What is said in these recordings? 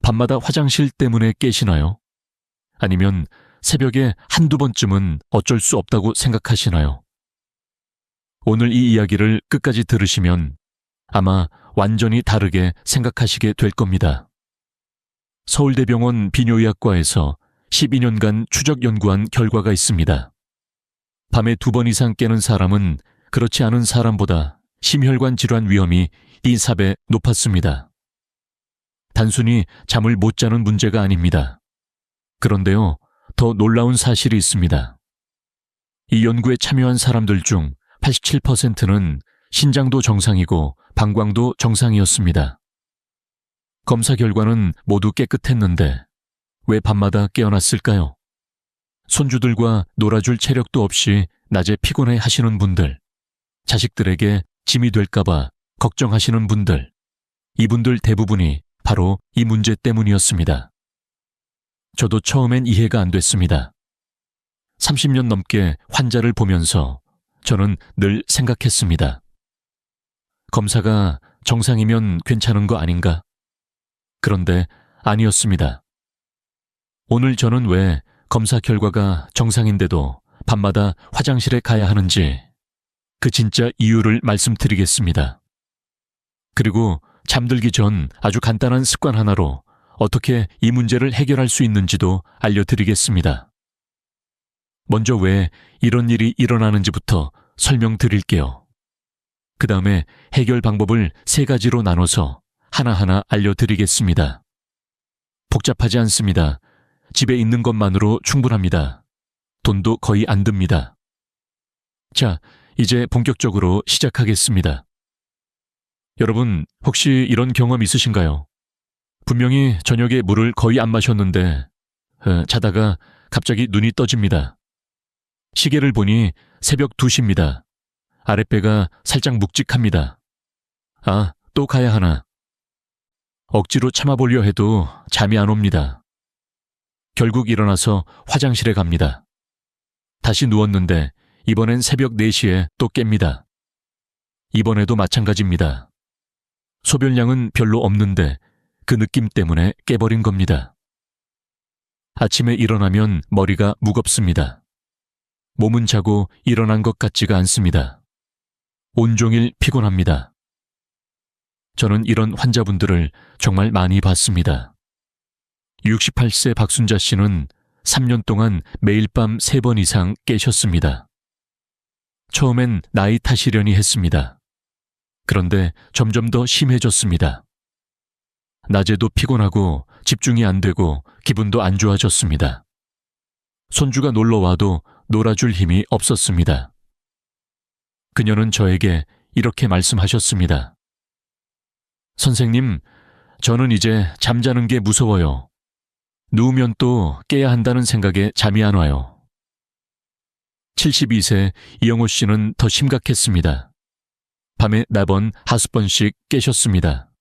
밤마다 화장실 때문에 깨시나요? 아니면 새벽에 한두 번쯤은 어쩔 수 없다고 생각하시나요? 오늘 이 이야기를 끝까지 들으시면 아마 완전히 다르게 생각하시게 될 겁니다. 서울대병원 비뇨의학과에서 12년간 추적 연구한 결과가 있습니다. 밤에 2번 이상 깨는 사람은 그렇지 않은 사람보다 심혈관 질환 위험이 2~4배 높았습니다. 단순히 잠을 못 자는 문제가 아닙니다. 그런데요, 더 놀라운 사실이 있습니다. 이 연구에 참여한 사람들 중 87%는 신장도 정상이고 방광도 정상이었습니다. 검사 결과는 모두 깨끗했는데 왜 밤마다 깨어났을까요? 손주들과 놀아줄 체력도 없이 낮에 피곤해 하시는 분들, 자식들에게 짐이 될까봐 걱정하시는 분들, 이분들 대부분이 바로 이 문제 때문이었습니다. 저도 처음엔 이해가 안 됐습니다. 30년 넘게 환자를 보면서 저는 늘 생각했습니다. 검사가 정상이면 괜찮은 거 아닌가? 그런데 아니었습니다. 오늘 저는 왜 검사 결과가 정상인데도 밤마다 화장실에 가야 하는지 그 진짜 이유를 말씀드리겠습니다. 그리고 잠들기 전 아주 간단한 습관 하나로 어떻게 이 문제를 해결할 수 있는지도 알려드리겠습니다. 먼저 왜 이런 일이 일어나는지부터 설명드릴게요. 그 다음에 해결 방법을 3가지로 나눠서 하나하나 알려드리겠습니다. 복잡하지 않습니다. 집에 있는 것만으로 충분합니다. 돈도 거의 안 듭니다. 자, 이제 본격적으로 시작하겠습니다. 여러분, 혹시 이런 경험 있으신가요? 분명히 저녁에 물을 거의 안 마셨는데 자다가 갑자기 눈이 떠집니다. 시계를 보니 새벽 2시입니다. 아랫배가 살짝 묵직합니다. 아, 또 가야 하나. 억지로 참아보려 해도 잠이 안 옵니다. 결국 일어나서 화장실에 갑니다. 다시 누웠는데 이번엔 새벽 4시에 또 깹니다. 이번에도 마찬가지입니다. 소변량은 별로 없는데 그 느낌 때문에 깨버린 겁니다. 아침에 일어나면 머리가 무겁습니다. 몸은 자고 일어난 것 같지가 않습니다. 온종일 피곤합니다. 저는 이런 환자분들을 정말 많이 봤습니다. 68세 박순자 씨는 3년 동안 매일 밤 3번 이상 깨셨습니다. 처음엔 나이 탓이려니 했습니다. 그런데 점점 더 심해졌습니다. 낮에도 피곤하고 집중이 안 되고 기분도 안 좋아졌습니다. 손주가 놀러와도 놀아줄 힘이 없었습니다. 그녀는 저에게 이렇게 말씀하셨습니다. 선생님, 저는 이제 잠자는 게 무서워요. 누우면 또 깨야 한다는 생각에 잠이 안 와요. 72세 이영호 씨는 더 심각했습니다. 밤에 4번, 5번씩 깨셨습니다.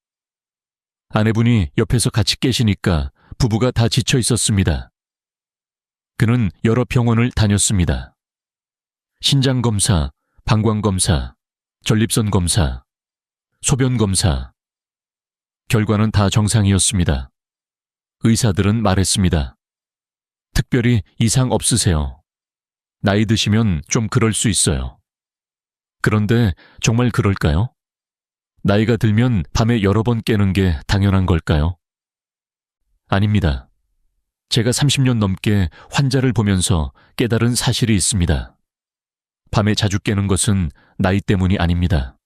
아내분이 옆에서 같이 깨시니까 부부가 다 지쳐 있었습니다. 그는 여러 병원을 다녔습니다. 신장검사, 방광검사, 전립선 검사, 소변 검사. 결과는 다 정상이었습니다. 의사들은 말했습니다. 특별히 이상 없으세요. 나이 드시면 좀 그럴 수 있어요. 그런데 정말 그럴까요? 나이가 들면 밤에 여러 번 깨는 게 당연한 걸까요? 아닙니다. 제가 30년 넘게 환자를 보면서 깨달은 사실이 있습니다. 밤에 자주 깨는 것은 나이 때문이 아닙니다.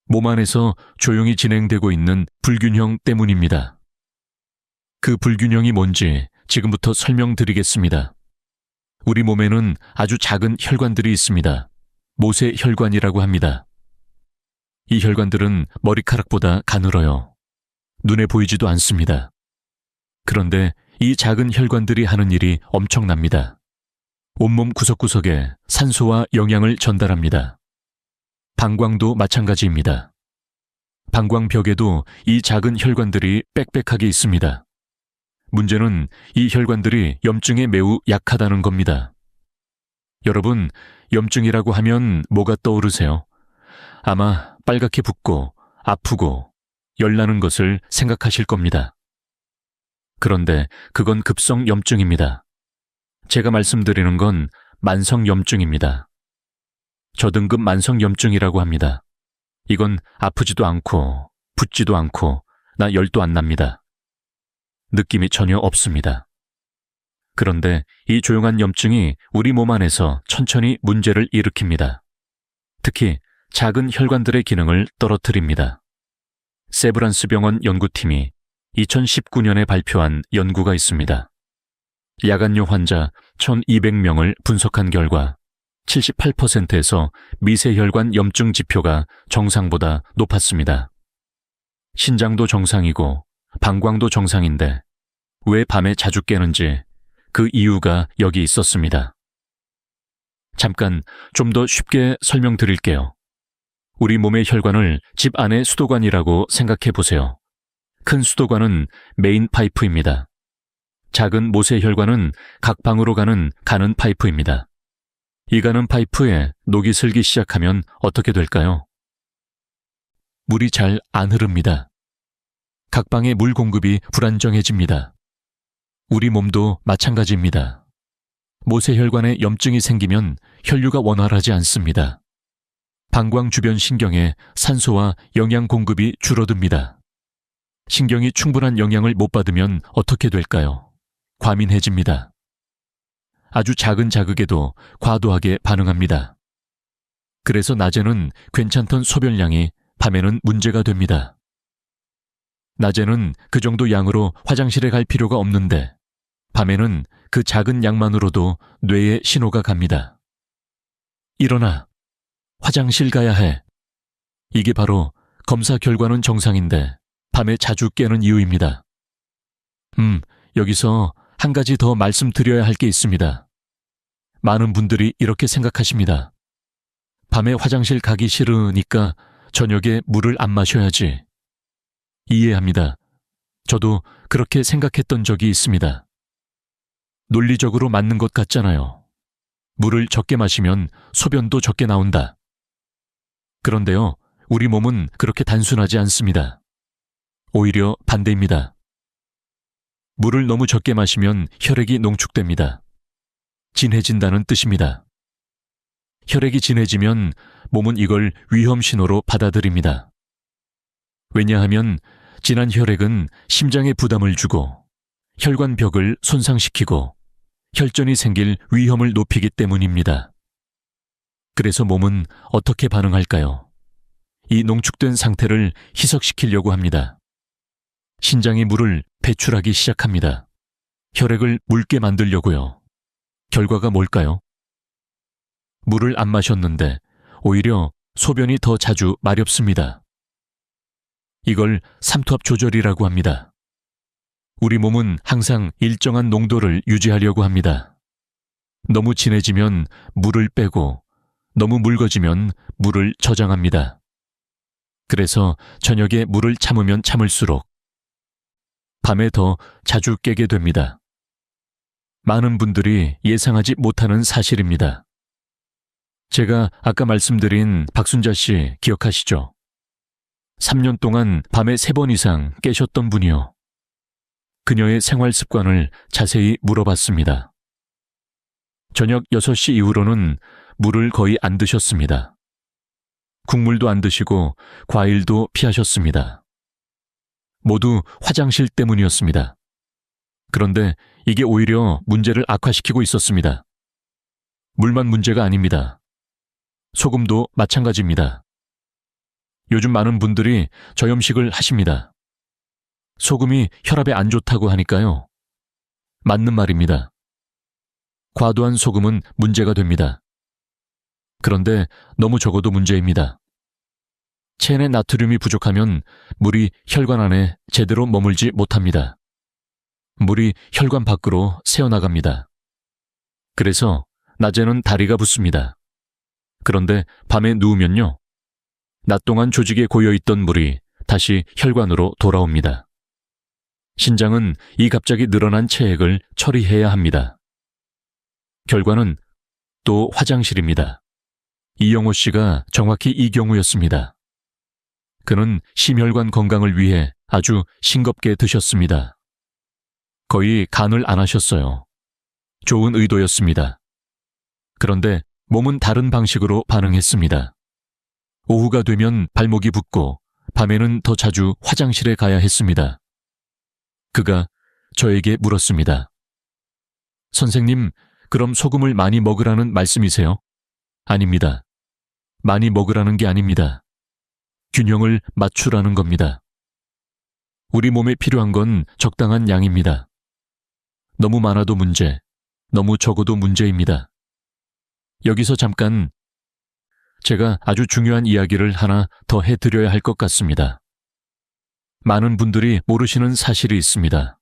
몸 안에서 조용히 진행되고 있는 불균형 때문입니다. 그 불균형이 뭔지 지금부터 설명드리겠습니다. 우리 몸에는 아주 작은 혈관들이 있습니다. 모세혈관이라고 합니다. 이 혈관들은 머리카락보다 가늘어요. 눈에 보이지도 않습니다. 그런데 이 작은 혈관들이 하는 일이 엄청납니다. 온몸 구석구석에 산소와 영양을 전달합니다. 방광도 마찬가지입니다. 방광벽에도 이 작은 혈관들이 빽빽하게 있습니다. 문제는 이 혈관들이 염증에 매우 약하다는 겁니다. 여러분, 염증이라고 하면 뭐가 떠오르세요? 아마 빨갛게 붓고 아프고 열나는 것을 생각하실 겁니다. 그런데 그건 급성 염증입니다. 제가 말씀드리는 건 만성 염증입니다. 저등급 만성 염증이라고 합니다. 이건 아프지도 않고 붓지도 않고 나 열도 안 납니다. 느낌이 전혀 없습니다. 그런데 이 조용한 염증이 우리 몸 안에서 천천히 문제를 일으킵니다. 특히 작은 혈관들의 기능을 떨어뜨립니다. 세브란스 병원 연구팀이 2019년에 발표한 연구가 있습니다. 야간요 환자 1200명을 분석한 결과 78%에서 미세혈관 염증 지표가 정상보다 높았습니다. 신장도 정상이고 방광도 정상인데 왜 밤에 자주 깨는지 그 이유가 여기 있었습니다. 잠깐 좀 더 쉽게 설명드릴게요. 우리 몸의 혈관을 집 안의 수도관이라고 생각해 보세요. 큰 수도관은 메인 파이프입니다. 작은 모세혈관은 각 방으로 가는 파이프입니다. 이 가는 파이프에 녹이 슬기 시작하면 어떻게 될까요? 물이 잘 안 흐릅니다. 각 방의 물 공급이 불안정해집니다. 우리 몸도 마찬가지입니다. 모세혈관에 염증이 생기면 혈류가 원활하지 않습니다. 방광 주변 신경에 산소와 영양 공급이 줄어듭니다. 신경이 충분한 영양을 못 받으면 어떻게 될까요? 과민해집니다. 아주 작은 자극에도 과도하게 반응합니다. 그래서 낮에는 괜찮던 소변량이 밤에는 문제가 됩니다. 낮에는 그 정도 양으로 화장실에 갈 필요가 없는데 밤에는 그 작은 양만으로도 뇌에 신호가 갑니다. 일어나. 화장실 가야 해. 이게 바로 검사 결과는 정상인데 밤에 자주 깨는 이유입니다. 여기서 한 가지 더 말씀드려야 할 게 있습니다. 많은 분들이 이렇게 생각하십니다. 밤에 화장실 가기 싫으니까 저녁에 물을 안 마셔야지. 이해합니다. 저도 그렇게 생각했던 적이 있습니다. 논리적으로 맞는 것 같잖아요. 물을 적게 마시면 소변도 적게 나온다. 그런데요, 우리 몸은 그렇게 단순하지 않습니다. 오히려 반대입니다. 물을 너무 적게 마시면 혈액이 농축됩니다. 진해진다는 뜻입니다. 혈액이 진해지면 몸은 이걸 위험 신호로 받아들입니다. 왜냐하면 진한 혈액은 심장에 부담을 주고 혈관벽을 손상시키고 혈전이 생길 위험을 높이기 때문입니다. 그래서 몸은 어떻게 반응할까요? 이 농축된 상태를 희석시키려고 합니다. 신장이 물을 배출하기 시작합니다. 혈액을 묽게 만들려고요. 결과가 뭘까요? 물을 안 마셨는데 오히려 소변이 더 자주 마렵습니다. 이걸 삼투압 조절이라고 합니다. 우리 몸은 항상 일정한 농도를 유지하려고 합니다. 너무 진해지면 물을 빼고 너무 묽어지면 물을 저장합니다. 그래서 저녁에 물을 참으면 참을수록 밤에 더 자주 깨게 됩니다. 많은 분들이 예상하지 못하는 사실입니다. 제가 아까 말씀드린 박순자 씨 기억하시죠? 3년 동안 밤에 3번 이상 깨셨던 분이요. 그녀의 생활 습관을 자세히 물어봤습니다. 저녁 6시 이후로는 물을 거의 안 드셨습니다. 국물도 안 드시고 과일도 피하셨습니다. 모두 화장실 때문이었습니다. 그런데 이게 오히려 문제를 악화시키고 있었습니다. 물만 문제가 아닙니다. 소금도 마찬가지입니다. 요즘 많은 분들이 저염식을 하십니다. 소금이 혈압에 안 좋다고 하니까요. 맞는 말입니다. 과도한 소금은 문제가 됩니다. 그런데 너무 적어도 문제입니다. 체내 나트륨이 부족하면 물이 혈관 안에 제대로 머물지 못합니다. 물이 혈관 밖으로 새어나갑니다. 그래서 낮에는 다리가 붓습니다. 그런데 밤에 누우면요. 낮 동안 조직에 고여있던 물이 다시 혈관으로 돌아옵니다. 신장은 이 갑자기 늘어난 체액을 처리해야 합니다. 결과는 또 화장실입니다. 이영호 씨가 정확히 이 경우였습니다. 그는 심혈관 건강을 위해 아주 싱겁게 드셨습니다. 거의 간을 안 하셨어요. 좋은 의도였습니다. 그런데 몸은 다른 방식으로 반응했습니다. 오후가 되면 발목이 붓고 밤에는 더 자주 화장실에 가야 했습니다. 그가 저에게 물었습니다. 선생님, 그럼 소금을 많이 먹으라는 말씀이세요? 아닙니다. 많이 먹으라는 게 아닙니다. 균형을 맞추라는 겁니다. 우리 몸에 필요한 건 적당한 양입니다. 너무 많아도 문제, 너무 적어도 문제입니다. 여기서 잠깐 제가 아주 중요한 이야기를 하나 더 해드려야 할 것 같습니다. 많은 분들이 모르시는 사실이 있습니다.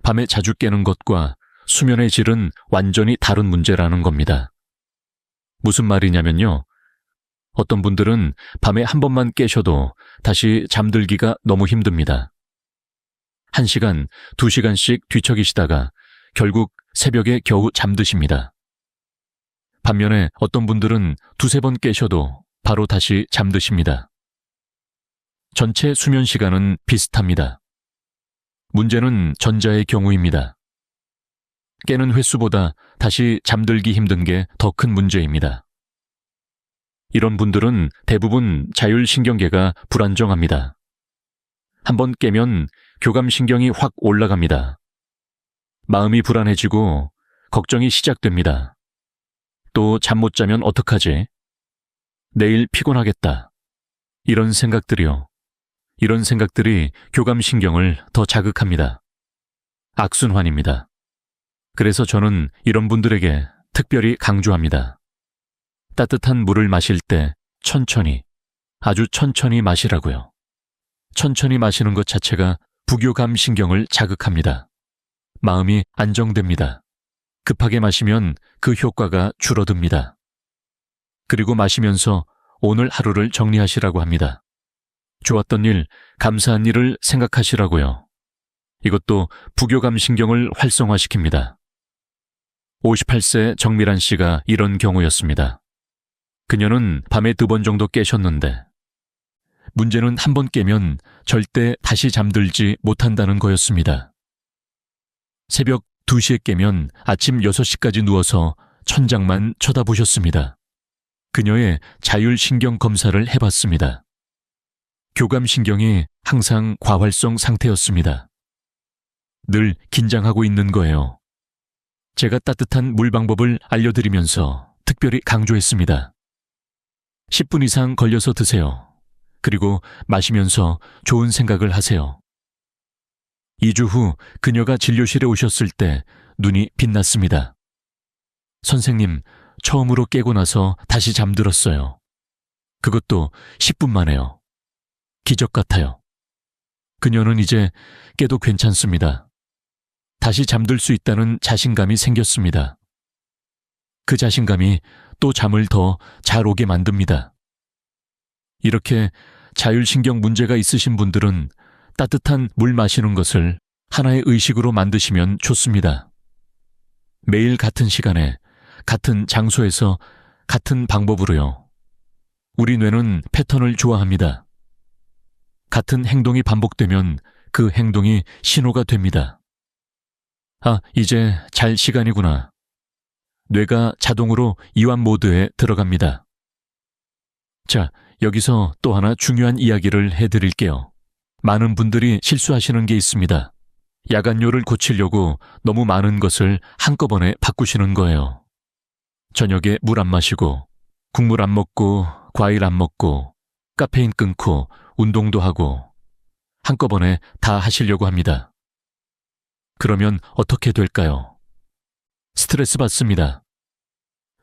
밤에 자주 깨는 것과 수면의 질은 완전히 다른 문제라는 겁니다. 무슨 말이냐면요. 어떤 분들은 밤에 한 번만 깨셔도 다시 잠들기가 너무 힘듭니다. 1시간, 2시간씩 뒤척이시다가 결국 새벽에 겨우 잠드십니다. 반면에 어떤 분들은 2-3번 깨셔도 바로 다시 잠드십니다. 전체 수면 시간은 비슷합니다. 문제는 전자의 경우입니다. 깨는 횟수보다 다시 잠들기 힘든 게 더 큰 문제입니다. 이런 분들은 대부분 자율신경계가 불안정합니다. 한번 깨면 교감신경이 확 올라갑니다. 마음이 불안해지고 걱정이 시작됩니다. 또 잠 못 자면 어떡하지? 내일 피곤하겠다. 이런 생각들이요. 이런 생각들이 교감신경을 더 자극합니다. 악순환입니다. 그래서 저는 이런 분들에게 특별히 강조합니다. 따뜻한 물을 마실 때 천천히, 아주 천천히 마시라고요. 천천히 마시는 것 자체가 부교감신경을 자극합니다. 마음이 안정됩니다. 급하게 마시면 그 효과가 줄어듭니다. 그리고 마시면서 오늘 하루를 정리하시라고 합니다. 좋았던 일, 감사한 일을 생각하시라고요. 이것도 부교감신경을 활성화시킵니다. 58세 정미란 씨가 이런 경우였습니다. 그녀는 밤에 2번 정도 깨셨는데 문제는 한 번 깨면 절대 다시 잠들지 못한다는 거였습니다. 새벽 2시에 깨면 아침 6시까지 누워서 천장만 쳐다보셨습니다. 그녀의 자율신경 검사를 해봤습니다. 교감신경이 항상 과활성 상태였습니다. 늘 긴장하고 있는 거예요. 제가 따뜻한 물 방법을 알려드리면서 특별히 강조했습니다. 10분 이상 걸려서 드세요. 그리고 마시면서 좋은 생각을 하세요. 2주 후 그녀가 진료실에 오셨을 때 눈이 빛났습니다. 선생님, 처음으로 깨고 나서 다시 잠들었어요. 그것도 10분 만에요. 기적 같아요. 그녀는 이제 깨도 괜찮습니다. 다시 잠들 수 있다는 자신감이 생겼습니다. 그 자신감이 또 잠을 더 잘 오게 만듭니다. 이렇게 자율신경 문제가 있으신 분들은 따뜻한 물 마시는 것을 하나의 의식으로 만드시면 좋습니다. 매일 같은 시간에, 같은 장소에서 같은 방법으로요. 우리 뇌는 패턴을 좋아합니다. 같은 행동이 반복되면 그 행동이 신호가 됩니다. 아, 이제 잘 시간이구나. 뇌가 자동으로 이완 모드에 들어갑니다. 자, 여기서 또 하나 중요한 이야기를 해드릴게요. 많은 분들이 실수하시는 게 있습니다. 야간료를 고치려고 너무 많은 것을 한꺼번에 바꾸시는 거예요. 저녁에 물 안 마시고, 국물 안 먹고, 과일 안 먹고, 카페인 끊고, 운동도 하고, 한꺼번에 다 하시려고 합니다. 그러면 어떻게 될까요? 스트레스 받습니다.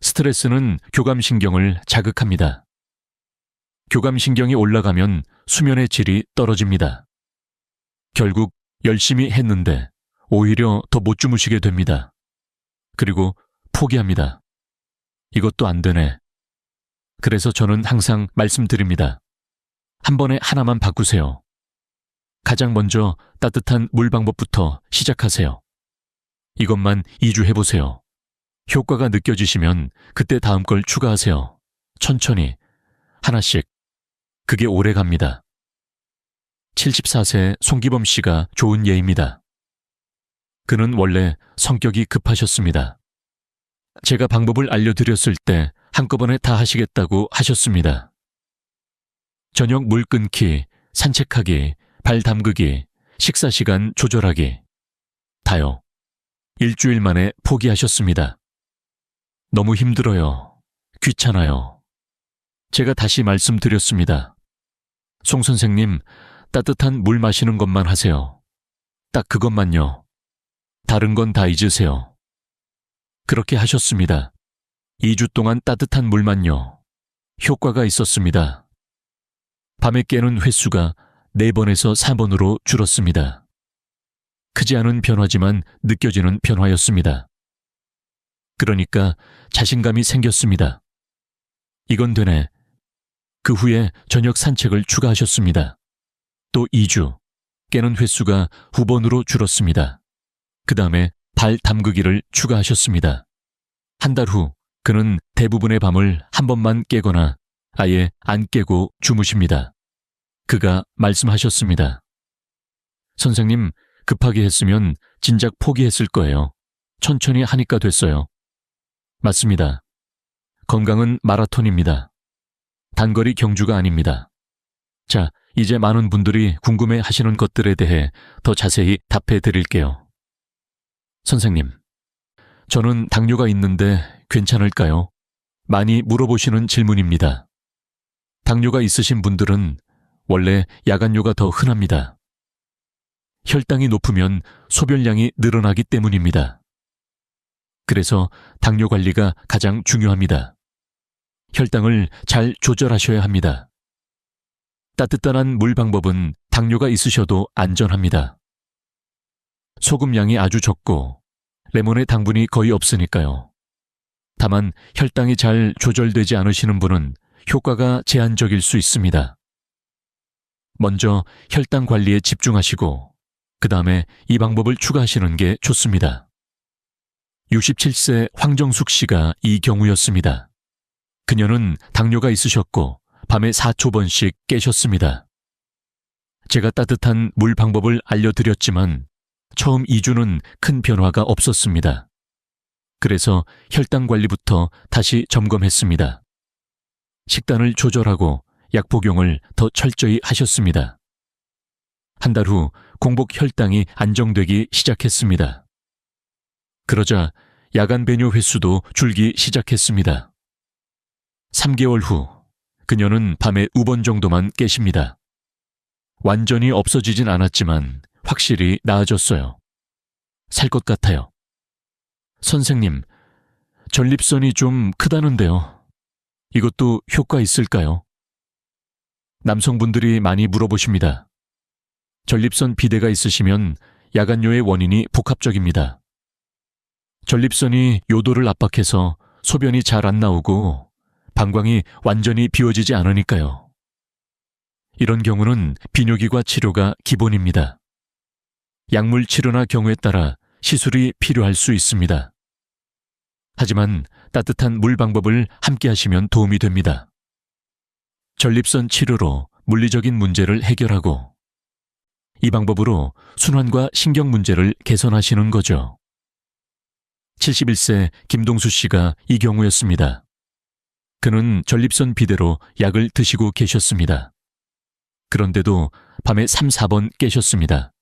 스트레스는 교감신경을 자극합니다. 교감신경이 올라가면 수면의 질이 떨어집니다. 결국 열심히 했는데 오히려 더 못 주무시게 됩니다. 그리고 포기합니다. 이것도 안 되네. 그래서 저는 항상 말씀드립니다. 한 번에 하나만 바꾸세요. 가장 먼저 따뜻한 물 방법부터 시작하세요. 이것만 2주 해보세요. 효과가 느껴지시면 그때 다음 걸 추가하세요. 천천히, 하나씩. 그게 오래 갑니다. 74세 송기범 씨가 좋은 예입니다. 그는 원래 성격이 급하셨습니다. 제가 방법을 알려드렸을 때 한꺼번에 다 하시겠다고 하셨습니다. 저녁 물 끊기, 산책하기, 발 담그기, 식사 시간 조절하기. 다요. 일주일 만에 포기하셨습니다. 너무 힘들어요. 귀찮아요. 제가 다시 말씀드렸습니다. 송 선생님, 따뜻한 물 마시는 것만 하세요. 딱 그것만요. 다른 건 다 잊으세요. 그렇게 하셨습니다. 2주 동안 따뜻한 물만요. 효과가 있었습니다. 밤에 깨는 횟수가 4번에서 4번으로 줄었습니다. 크지 않은 변화지만 느껴지는 변화였습니다. 그러니까 자신감이 생겼습니다. 이건 되네. 그 후에 저녁 산책을 추가하셨습니다. 또 2주, 깨는 횟수가 9번으로 줄었습니다. 그 다음에 발 담그기를 추가하셨습니다. 한 달 후, 그는 대부분의 밤을 한 번만 깨거나 아예 안 깨고 주무십니다. 그가 말씀하셨습니다. 선생님, 급하게 했으면 진작 포기했을 거예요. 천천히 하니까 됐어요. 맞습니다. 건강은 마라톤입니다. 단거리 경주가 아닙니다. 자, 이제 많은 분들이 궁금해 하시는 것들에 대해 더 자세히 답해 드릴게요. 선생님, 저는 당뇨가 있는데 괜찮을까요? 많이 물어보시는 질문입니다. 당뇨가 있으신 분들은 원래 야간뇨가 더 흔합니다. 혈당이 높으면 소변량이 늘어나기 때문입니다. 그래서 당뇨 관리가 가장 중요합니다. 혈당을 잘 조절하셔야 합니다. 따뜻한 물 방법은 당뇨가 있으셔도 안전합니다. 소금량이 아주 적고 레몬의 당분이 거의 없으니까요. 다만 혈당이 잘 조절되지 않으시는 분은 효과가 제한적일 수 있습니다. 먼저 혈당 관리에 집중하시고 그 다음에 이 방법을 추가하시는 게 좋습니다. 67세 황정숙 씨가 이 경우였습니다. 그녀는 당뇨가 있으셨고 밤에 4초번씩 깨셨습니다. 제가 따뜻한 물 방법을 알려드렸지만 처음 2주는 큰 변화가 없었습니다. 그래서 혈당 관리부터 다시 점검했습니다. 식단을 조절하고 약 복용을 더 철저히 하셨습니다. 한 달 후 공복 혈당이 안정되기 시작했습니다. 그러자 야간 배뇨 횟수도 줄기 시작했습니다. 3개월 후 그녀는 밤에 5번 정도만 깨십니다. 완전히 없어지진 않았지만 확실히 나아졌어요. 살 것 같아요. 선생님, 전립선이 좀 크다는데요. 이것도 효과 있을까요? 남성분들이 많이 물어보십니다. 전립선 비대가 있으시면 야간뇨의 원인이 복합적입니다. 전립선이 요도를 압박해서 소변이 잘 안 나오고 방광이 완전히 비워지지 않으니까요. 이런 경우는 비뇨기과 치료가 기본입니다. 약물 치료나 경우에 따라 시술이 필요할 수 있습니다. 하지만 따뜻한 물 방법을 함께 하시면 도움이 됩니다. 전립선 치료로 물리적인 문제를 해결하고 이 방법으로 순환과 신경 문제를 개선하시는 거죠. 71세 김동수 씨가 이 경우였습니다. 그는 전립선 비대로 약을 드시고 계셨습니다. 그런데도 밤에 3, 4번 깨셨습니다.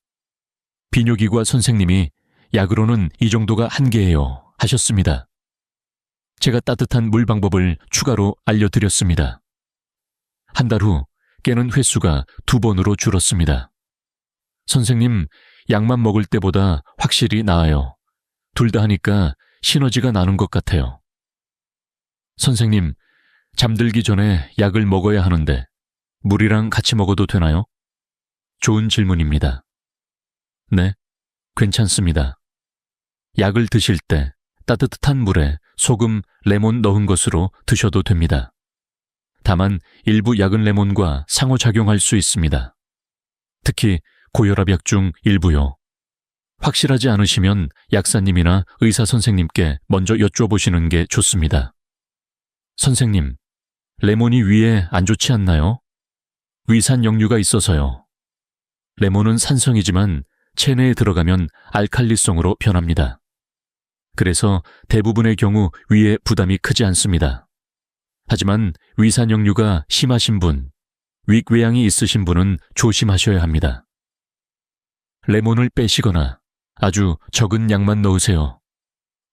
비뇨기과 선생님이 약으로는 이 정도가 한계예요 하셨습니다. 제가 따뜻한 물 방법을 추가로 알려드렸습니다. 한 달 후 깨는 횟수가 2번으로 줄었습니다. 선생님, 약만 먹을 때보다 확실히 나아요. 둘 다 하니까 시너지가 나는 것 같아요. 선생님, 잠들기 전에 약을 먹어야 하는데 물이랑 같이 먹어도 되나요? 좋은 질문입니다. 네, 괜찮습니다. 약을 드실 때 따뜻한 물에 소금, 레몬 넣은 것으로 드셔도 됩니다. 다만 일부 약은 레몬과 상호작용할 수 있습니다. 특히 고혈압약 중 일부요. 확실하지 않으시면 약사님이나 의사 선생님께 먼저 여쭤보시는 게 좋습니다. 선생님, 레몬이 위에 안 좋지 않나요? 위산 역류가 있어서요. 레몬은 산성이지만 체내에 들어가면 알칼리성으로 변합니다. 그래서 대부분의 경우 위에 부담이 크지 않습니다. 하지만 위산 역류가 심하신 분, 윅외양이 있으신 분은 조심하셔야 합니다. 레몬을 빼시거나 아주 적은 양만 넣으세요.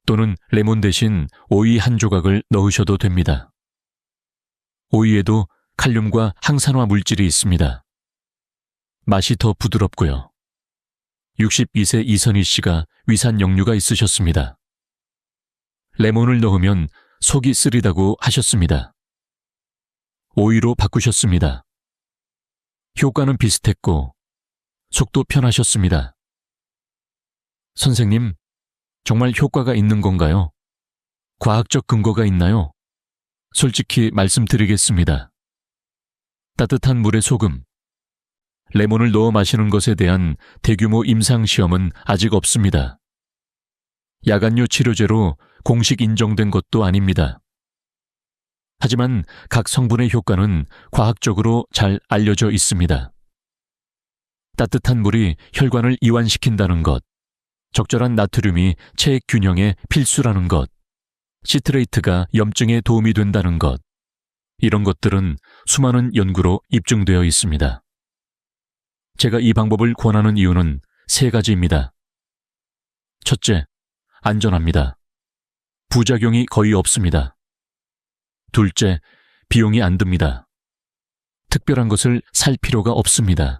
또는 레몬 대신 오이 한 조각을 넣으셔도 됩니다. 오이에도 칼륨과 항산화 물질이 있습니다. 맛이 더 부드럽고요. 62세 이선희 씨가 위산 역류가 있으셨습니다. 레몬을 넣으면 속이 쓰리다고 하셨습니다. 오이로 바꾸셨습니다. 효과는 비슷했고 속도 편하셨습니다. 선생님, 정말 효과가 있는 건가요? 과학적 근거가 있나요? 솔직히 말씀드리겠습니다. 따뜻한 물에 소금, 레몬을 넣어 마시는 것에 대한 대규모 임상시험은 아직 없습니다. 야간요 치료제로 공식 인정된 것도 아닙니다. 하지만 각 성분의 효과는 과학적으로 잘 알려져 있습니다. 따뜻한 물이 혈관을 이완시킨다는 것, 적절한 나트륨이 체액 균형에 필수라는 것, 시트레이트가 염증에 도움이 된다는 것, 이런 것들은 수많은 연구로 입증되어 있습니다. 제가 이 방법을 권하는 이유는 3가지입니다. 첫째, 안전합니다. 부작용이 거의 없습니다. 둘째, 비용이 안 듭니다. 특별한 것을 살 필요가 없습니다.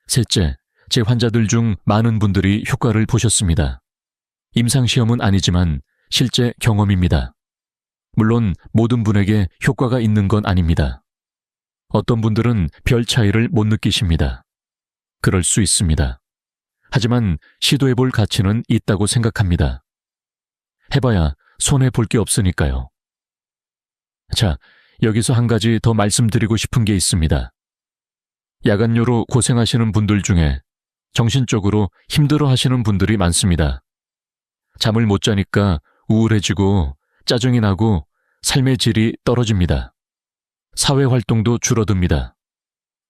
셋째, 제 환자들 중 많은 분들이 효과를 보셨습니다. 임상시험은 아니지만 실제 경험입니다. 물론 모든 분에게 효과가 있는 건 아닙니다. 어떤 분들은 별 차이를 못 느끼십니다. 그럴 수 있습니다. 하지만 시도해볼 가치는 있다고 생각합니다. 해봐야 손해볼 게 없으니까요. 자, 여기서 한 가지 더 말씀드리고 싶은 게 있습니다. 야간요로 고생하시는 분들 중에 정신적으로 힘들어하시는 분들이 많습니다. 잠을 못 자니까 우울해지고 짜증이 나고 삶의 질이 떨어집니다. 사회활동도 줄어듭니다.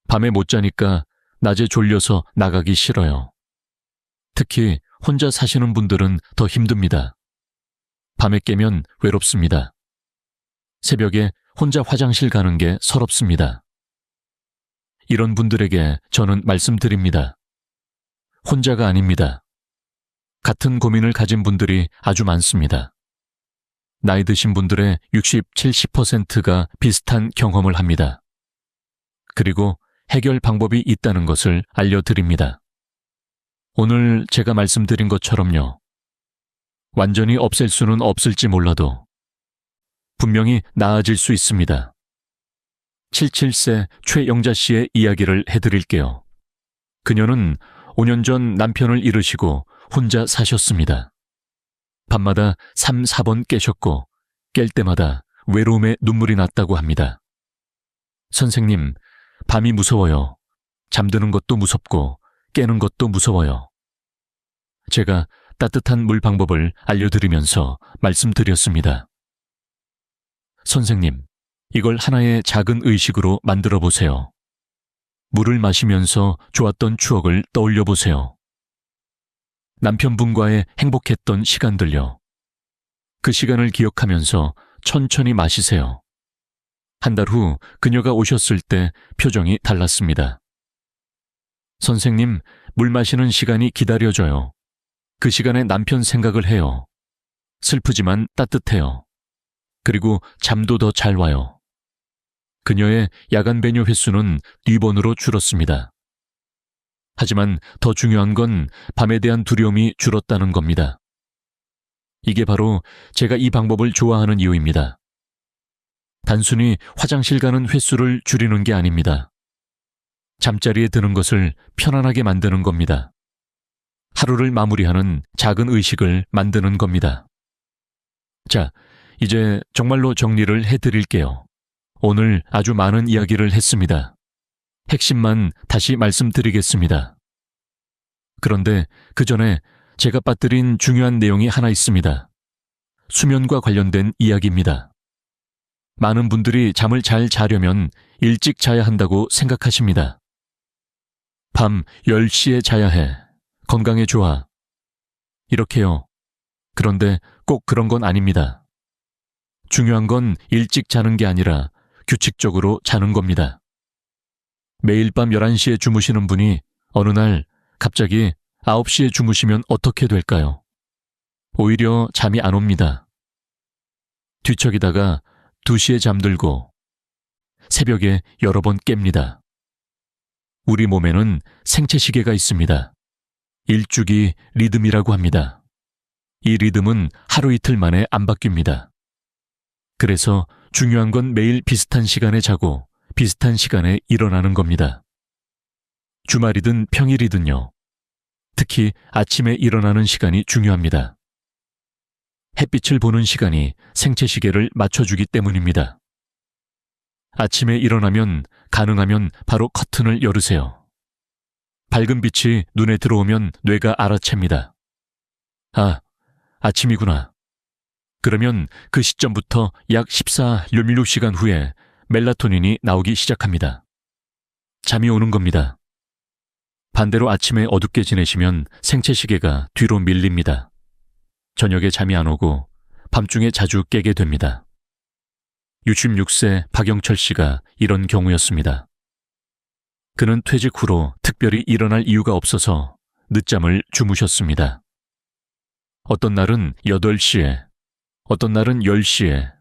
밤에 못 자니까 낮에 졸려서 나가기 싫어요. 특히 혼자 사시는 분들은 더 힘듭니다. 밤에 깨면 외롭습니다. 새벽에 혼자 화장실 가는 게 서럽습니다. 이런 분들에게 저는 말씀드립니다. 혼자가 아닙니다. 같은 고민을 가진 분들이 아주 많습니다. 나이 드신 분들의 60, 70%가 비슷한 경험을 합니다. 그리고 해결 방법이 있다는 것을 알려드립니다. 오늘 제가 말씀드린 것처럼요. 완전히 없앨 수는 없을지 몰라도 분명히 나아질 수 있습니다. 77세 최영자 씨의 이야기를 해드릴게요. 그녀는 5년 전 남편을 잃으시고 혼자 사셨습니다. 밤마다 3, 4번 깨셨고 깰 때마다 외로움에 눈물이 났다고 합니다. 선생님, 밤이 무서워요. 잠드는 것도 무섭고 깨는 것도 무서워요. 제가 따뜻한 물 방법을 알려드리면서 말씀드렸습니다. 선생님, 이걸 하나의 작은 의식으로 만들어 보세요. 물을 마시면서 좋았던 추억을 떠올려 보세요. 남편분과의 행복했던 시간들요. 그 시간을 기억하면서 천천히 마시세요. 한 달 후 그녀가 오셨을 때 표정이 달랐습니다. 선생님, 물 마시는 시간이 기다려져요. 그 시간에 남편 생각을 해요. 슬프지만 따뜻해요. 그리고 잠도 더 잘 와요. 그녀의 야간 배뇨 횟수는 2번으로 줄었습니다. 하지만 더 중요한 건 밤에 대한 두려움이 줄었다는 겁니다. 이게 바로 제가 이 방법을 좋아하는 이유입니다. 단순히 화장실 가는 횟수를 줄이는 게 아닙니다. 잠자리에 드는 것을 편안하게 만드는 겁니다. 하루를 마무리하는 작은 의식을 만드는 겁니다. 자, 이제 정말로 정리를 해드릴게요. 오늘 아주 많은 이야기를 했습니다. 핵심만 다시 말씀드리겠습니다. 그런데 그 전에 제가 빠뜨린 중요한 내용이 하나 있습니다. 수면과 관련된 이야기입니다. 많은 분들이 잠을 잘 자려면 일찍 자야 한다고 생각하십니다. 밤 10시에 자야 해. 건강에 좋아. 이렇게요. 그런데 꼭 그런 건 아닙니다. 중요한 건 일찍 자는 게 아니라 규칙적으로 자는 겁니다. 매일 밤 11시에 주무시는 분이 어느 날 갑자기 9시에 주무시면 어떻게 될까요? 오히려 잠이 안 옵니다. 뒤척이다가 2시에 잠들고 새벽에 여러 번 깹니다. 우리 몸에는 생체시계가 있습니다. 일주기 리듬이라고 합니다. 이 리듬은 하루 이틀 만에 안 바뀝니다. 그래서 중요한 건 매일 비슷한 시간에 자고 비슷한 시간에 일어나는 겁니다. 주말이든 평일이든요. 특히 아침에 일어나는 시간이 중요합니다. 햇빛을 보는 시간이 생체시계를 맞춰주기 때문입니다. 아침에 일어나면 가능하면 바로 커튼을 열으세요. 밝은 빛이 눈에 들어오면 뇌가 알아챕니다. 아, 아침이구나. 그러면 그 시점부터 약 14-16시간 후에 멜라토닌이 나오기 시작합니다. 잠이 오는 겁니다. 반대로 아침에 어둡게 지내시면 생체시계가 뒤로 밀립니다. 저녁에 잠이 안 오고 밤중에 자주 깨게 됩니다. 66세 박영철 씨가 이런 경우였습니다. 그는 퇴직 후로 특별히 일어날 이유가 없어서 늦잠을 주무셨습니다. 어떤 날은 8시에, 어떤 날은 10시에,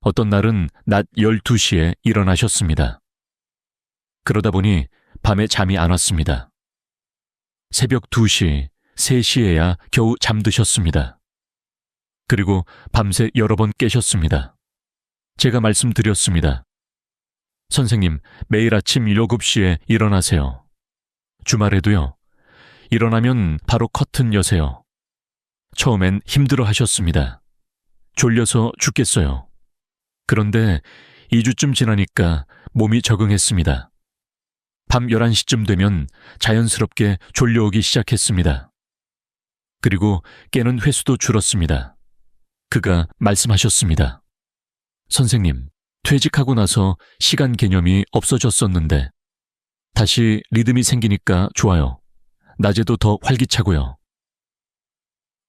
어떤 날은 낮 12시에 일어나셨습니다. 그러다 보니 밤에 잠이 안 왔습니다. 새벽 2시, 3시에야 겨우 잠드셨습니다. 그리고 밤새 여러 번 깨셨습니다. 제가 말씀드렸습니다. 선생님, 매일 아침 7시에 일어나세요. 주말에도요. 일어나면 바로 커튼 여세요. 처음엔 힘들어 하셨습니다. 졸려서 죽겠어요. 그런데 2주쯤 지나니까 몸이 적응했습니다. 밤 11시쯤 되면 자연스럽게 졸려오기 시작했습니다. 그리고 깨는 횟수도 줄었습니다. 그가 말씀하셨습니다. 선생님, 퇴직하고 나서 시간 개념이 없어졌었는데 다시 리듬이 생기니까 좋아요. 낮에도 더 활기차고요.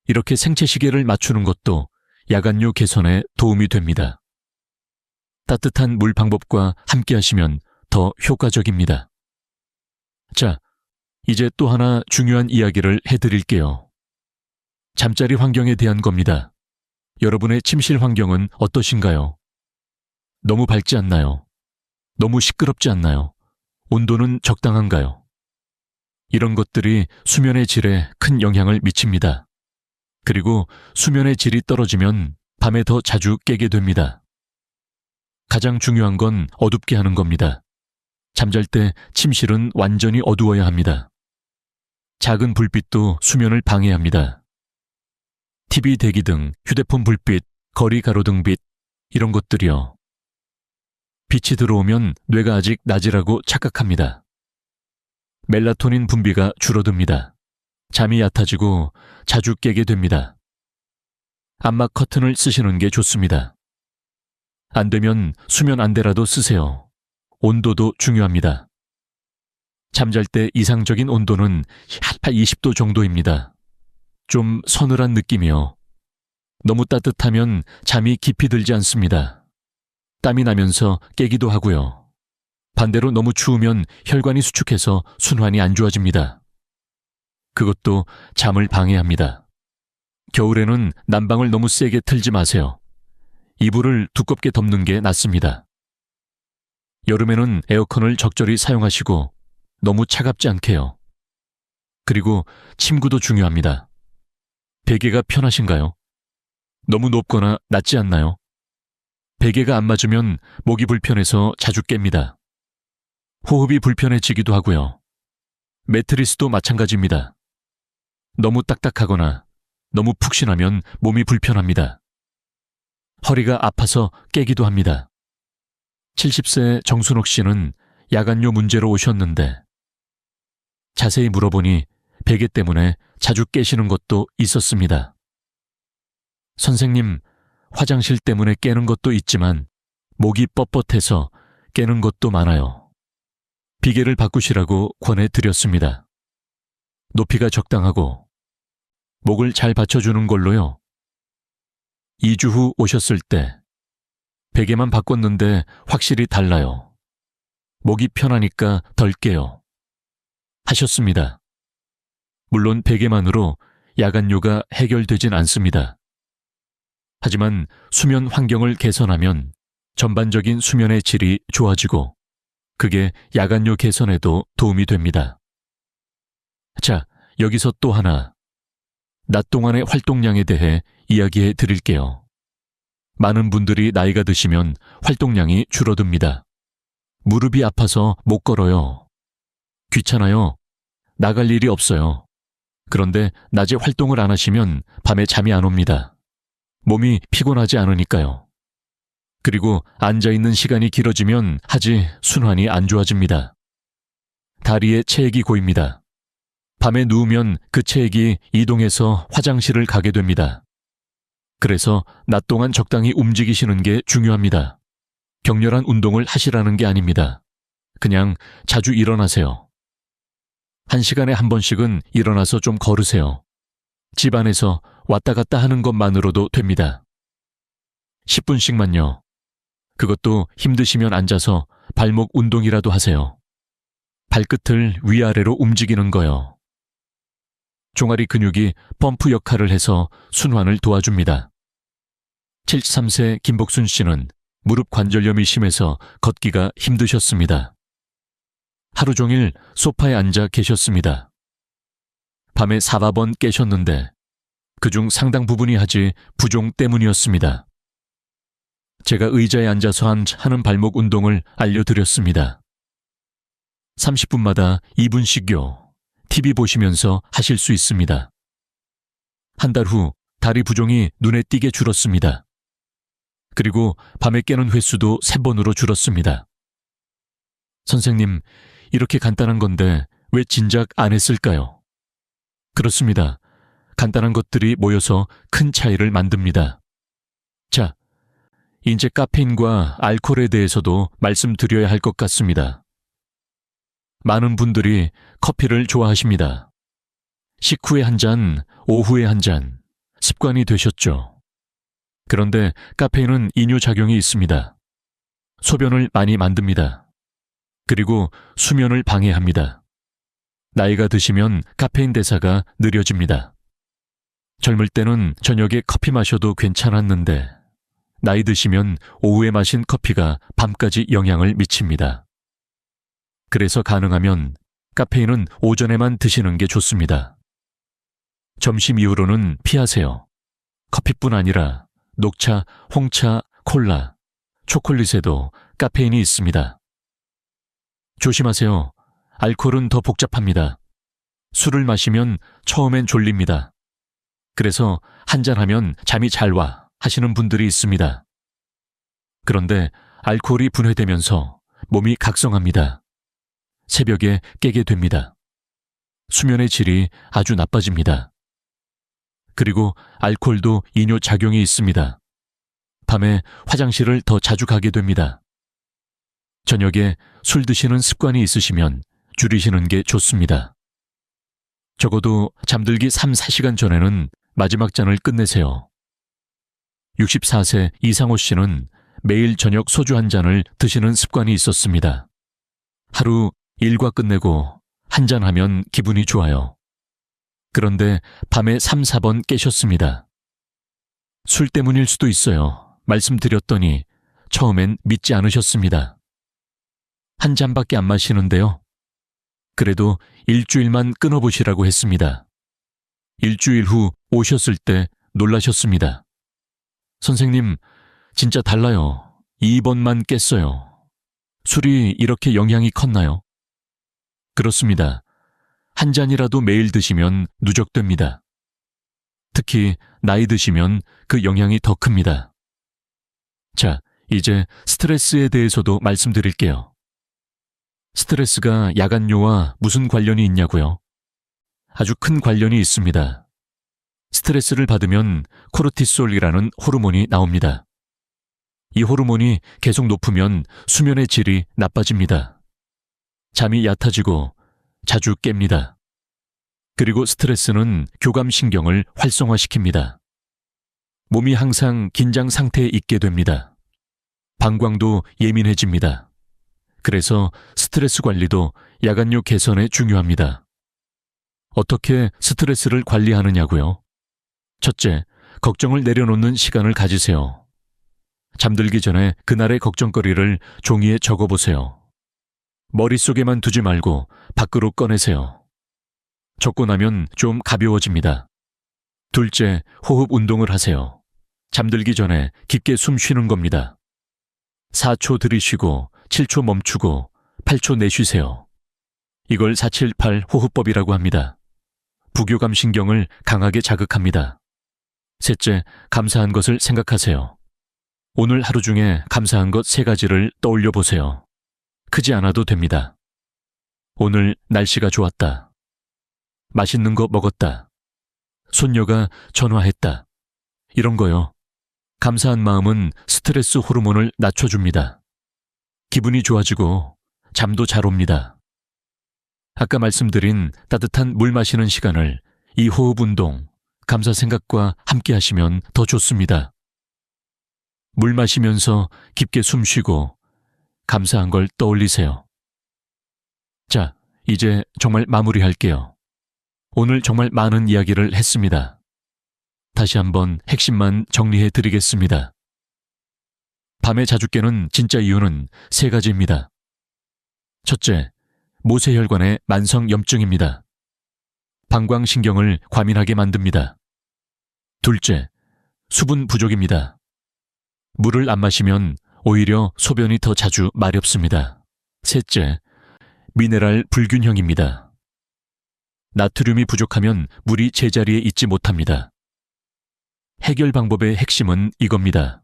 이렇게 생체시계를 맞추는 것도 야간류 개선에 도움이 됩니다. 따뜻한 물 방법과 함께 하시면 더 효과적입니다. 자, 이제 또 하나 중요한 이야기를 해드릴게요. 잠자리 환경에 대한 겁니다. 여러분의 침실 환경은 어떠신가요? 너무 밝지 않나요? 너무 시끄럽지 않나요? 온도는 적당한가요? 이런 것들이 수면의 질에 큰 영향을 미칩니다. 그리고 수면의 질이 떨어지면 밤에 더 자주 깨게 됩니다. 가장 중요한 건 어둡게 하는 겁니다. 잠잘 때 침실은 완전히 어두워야 합니다. 작은 불빛도 수면을 방해합니다. TV 대기등, 휴대폰 불빛, 거리 가로등빛 이런 것들이요. 빛이 들어오면 뇌가 아직 낮이라고 착각합니다. 멜라토닌 분비가 줄어듭니다. 잠이 얕아지고 자주 깨게 됩니다. 암막 커튼을 쓰시는 게 좋습니다. 안 되면 수면 안대라도 쓰세요. 온도도 중요합니다. 잠잘 때 이상적인 온도는 20도 정도입니다. 좀 서늘한 느낌이요. 너무 따뜻하면 잠이 깊이 들지 않습니다. 땀이 나면서 깨기도 하고요. 반대로 너무 추우면 혈관이 수축해서 순환이 안 좋아집니다. 그것도 잠을 방해합니다. 겨울에는 난방을 너무 세게 틀지 마세요. 이불을 두껍게 덮는 게 낫습니다. 여름에는 에어컨을 적절히 사용하시고 너무 차갑지 않게요. 그리고 침구도 중요합니다. 베개가 편하신가요? 너무 높거나 낮지 않나요? 베개가 안 맞으면 목이 불편해서 자주 깹니다. 호흡이 불편해지기도 하고요. 매트리스도 마찬가지입니다. 너무 딱딱하거나 너무 푹신하면 몸이 불편합니다. 허리가 아파서 깨기도 합니다. 70세 정순옥 씨는 야간요 문제로 오셨는데 자세히 물어보니 베개 때문에 자주 깨시는 것도 있었습니다. 선생님, 화장실 때문에 깨는 것도 있지만 목이 뻣뻣해서 깨는 것도 많아요. 비계를 바꾸시라고 권해드렸습니다. 높이가 적당하고 목을 잘 받쳐주는 걸로요. 2주 후 오셨을 때 베개만 바꿨는데 확실히 달라요. 목이 편하니까 덜 깨요. 하셨습니다. 물론 베개만으로 야간요가 해결되진 않습니다. 하지만 수면 환경을 개선하면 전반적인 수면의 질이 좋아지고 그게 야간요 개선에도 도움이 됩니다. 자, 여기서 또 하나. 낮 동안의 활동량에 대해 이야기해 드릴게요. 많은 분들이 나이가 드시면 활동량이 줄어듭니다. 무릎이 아파서 못 걸어요. 귀찮아요. 나갈 일이 없어요. 그런데 낮에 활동을 안 하시면 밤에 잠이 안 옵니다. 몸이 피곤하지 않으니까요. 그리고 앉아있는 시간이 길어지면 하지 순환이 안 좋아집니다. 다리에 체액이 고입니다. 밤에 누우면 그 체액이 이동해서 화장실을 가게 됩니다. 그래서 낮 동안 적당히 움직이시는 게 중요합니다. 격렬한 운동을 하시라는 게 아닙니다. 그냥 자주 일어나세요. 1시간에 한 번씩은 일어나서 좀 걸으세요. 집 안에서 왔다 갔다 하는 것만으로도 됩니다. 10분씩만요. 그것도 힘드시면 앉아서 발목 운동이라도 하세요. 발끝을 위아래로 움직이는 거요. 종아리 근육이 펌프 역할을 해서 순환을 도와줍니다. 73세 김복순 씨는 무릎 관절염이 심해서 걷기가 힘드셨습니다. 하루 종일 소파에 앉아 계셨습니다. 밤에 4번 깨셨는데 그중 상당 부분이 하지 부종 때문이었습니다. 제가 의자에 앉아서 하는 발목 운동을 알려드렸습니다. 30분마다 2분씩요. TV 보시면서 하실 수 있습니다. 한 달 후 다리 부종이 눈에 띄게 줄었습니다. 그리고 밤에 깨는 횟수도 3번으로 줄었습니다. 선생님, 이렇게 간단한 건데 왜 진작 안 했을까요? 그렇습니다. 간단한 것들이 모여서 큰 차이를 만듭니다. 자, 이제 카페인과 알코올에 대해서도 말씀드려야 할 것 같습니다. 많은 분들이 커피를 좋아하십니다. 식후에 한 잔, 오후에 한 잔, 습관이 되셨죠. 그런데 카페인은 이뇨작용이 있습니다. 소변을 많이 만듭니다. 그리고 수면을 방해합니다. 나이가 드시면 카페인 대사가 느려집니다. 젊을 때는 저녁에 커피 마셔도 괜찮았는데 나이 드시면 오후에 마신 커피가 밤까지 영향을 미칩니다. 그래서 가능하면 카페인은 오전에만 드시는 게 좋습니다. 점심 이후로는 피하세요. 커피뿐 아니라 녹차, 홍차, 콜라, 초콜릿에도 카페인이 있습니다. 조심하세요. 알코올은 더 복잡합니다. 술을 마시면 처음엔 졸립니다. 그래서 한잔하면 잠이 잘 와 하시는 분들이 있습니다. 그런데 알코올이 분해되면서 몸이 각성합니다. 새벽에 깨게 됩니다. 수면의 질이 아주 나빠집니다. 그리고 알코올도 이뇨작용이 있습니다. 밤에 화장실을 더 자주 가게 됩니다. 저녁에 술 드시는 습관이 있으시면 줄이시는 게 좋습니다. 적어도 잠들기 3-4시간 전에는 마지막 잔을 끝내세요. 64세 이상호 씨는 매일 저녁 소주 한 잔을 드시는 습관이 있었습니다. 하루 일과 끝내고 한 잔 하면 기분이 좋아요. 그런데 밤에 3-4번 깨셨습니다. 술 때문일 수도 있어요. 말씀드렸더니 처음엔 믿지 않으셨습니다. 한 잔밖에 안 마시는데요. 그래도 일주일만 끊어보시라고 했습니다. 일주일 후 오셨을 때 놀라셨습니다. 선생님, 진짜 달라요. 2번만 깼어요. 술이 이렇게 영향이 컸나요? 그렇습니다. 한 잔이라도 매일 드시면 누적됩니다. 특히 나이 드시면 그 영향이 더 큽니다. 자, 이제 스트레스에 대해서도 말씀드릴게요. 스트레스가 야간요와 무슨 관련이 있냐고요? 아주 큰 관련이 있습니다. 스트레스를 받으면 코르티솔이라는 호르몬이 나옵니다. 이 호르몬이 계속 높으면 수면의 질이 나빠집니다. 잠이 얕아지고 자주 깹니다. 그리고 스트레스는 교감신경을 활성화시킵니다. 몸이 항상 긴장 상태에 있게 됩니다. 방광도 예민해집니다. 그래서 스트레스 관리도 야간류 개선에 중요합니다. 어떻게 스트레스를 관리하느냐고요? 첫째, 걱정을 내려놓는 시간을 가지세요. 잠들기 전에 그날의 걱정거리를 종이에 적어보세요. 머릿속에만 두지 말고 밖으로 꺼내세요. 적고 나면 좀 가벼워집니다. 둘째, 호흡 운동을 하세요. 잠들기 전에 깊게 숨 쉬는 겁니다. 4초 들이쉬고 7초 멈추고 8초 내쉬세요. 이걸 478 호흡법이라고 합니다. 부교감 신경을 강하게 자극합니다. 셋째, 감사한 것을 생각하세요. 오늘 하루 중에 감사한 것 3가지를 떠올려 보세요. 크지 않아도 됩니다. 오늘 날씨가 좋았다. 맛있는 거 먹었다. 손녀가 전화했다. 이런 거요. 감사한 마음은 스트레스 호르몬을 낮춰줍니다. 기분이 좋아지고 잠도 잘 옵니다. 아까 말씀드린 따뜻한 물 마시는 시간을 이 호흡 운동, 감사 생각과 함께 하시면 더 좋습니다. 물 마시면서 깊게 숨 쉬고 감사한 걸 떠올리세요. 자, 이제 정말 마무리할게요. 오늘 정말 많은 이야기를 했습니다. 다시 한번 핵심만 정리해 드리겠습니다. 밤에 자주 깨는 진짜 이유는 3가지입니다. 첫째, 모세혈관의 만성염증입니다. 방광신경을 과민하게 만듭니다. 둘째, 수분 부족입니다. 물을 안 마시면 오히려 소변이 더 자주 마렵습니다. 셋째, 미네랄 불균형입니다. 나트륨이 부족하면 물이 제자리에 있지 못합니다. 해결 방법의 핵심은 이겁니다.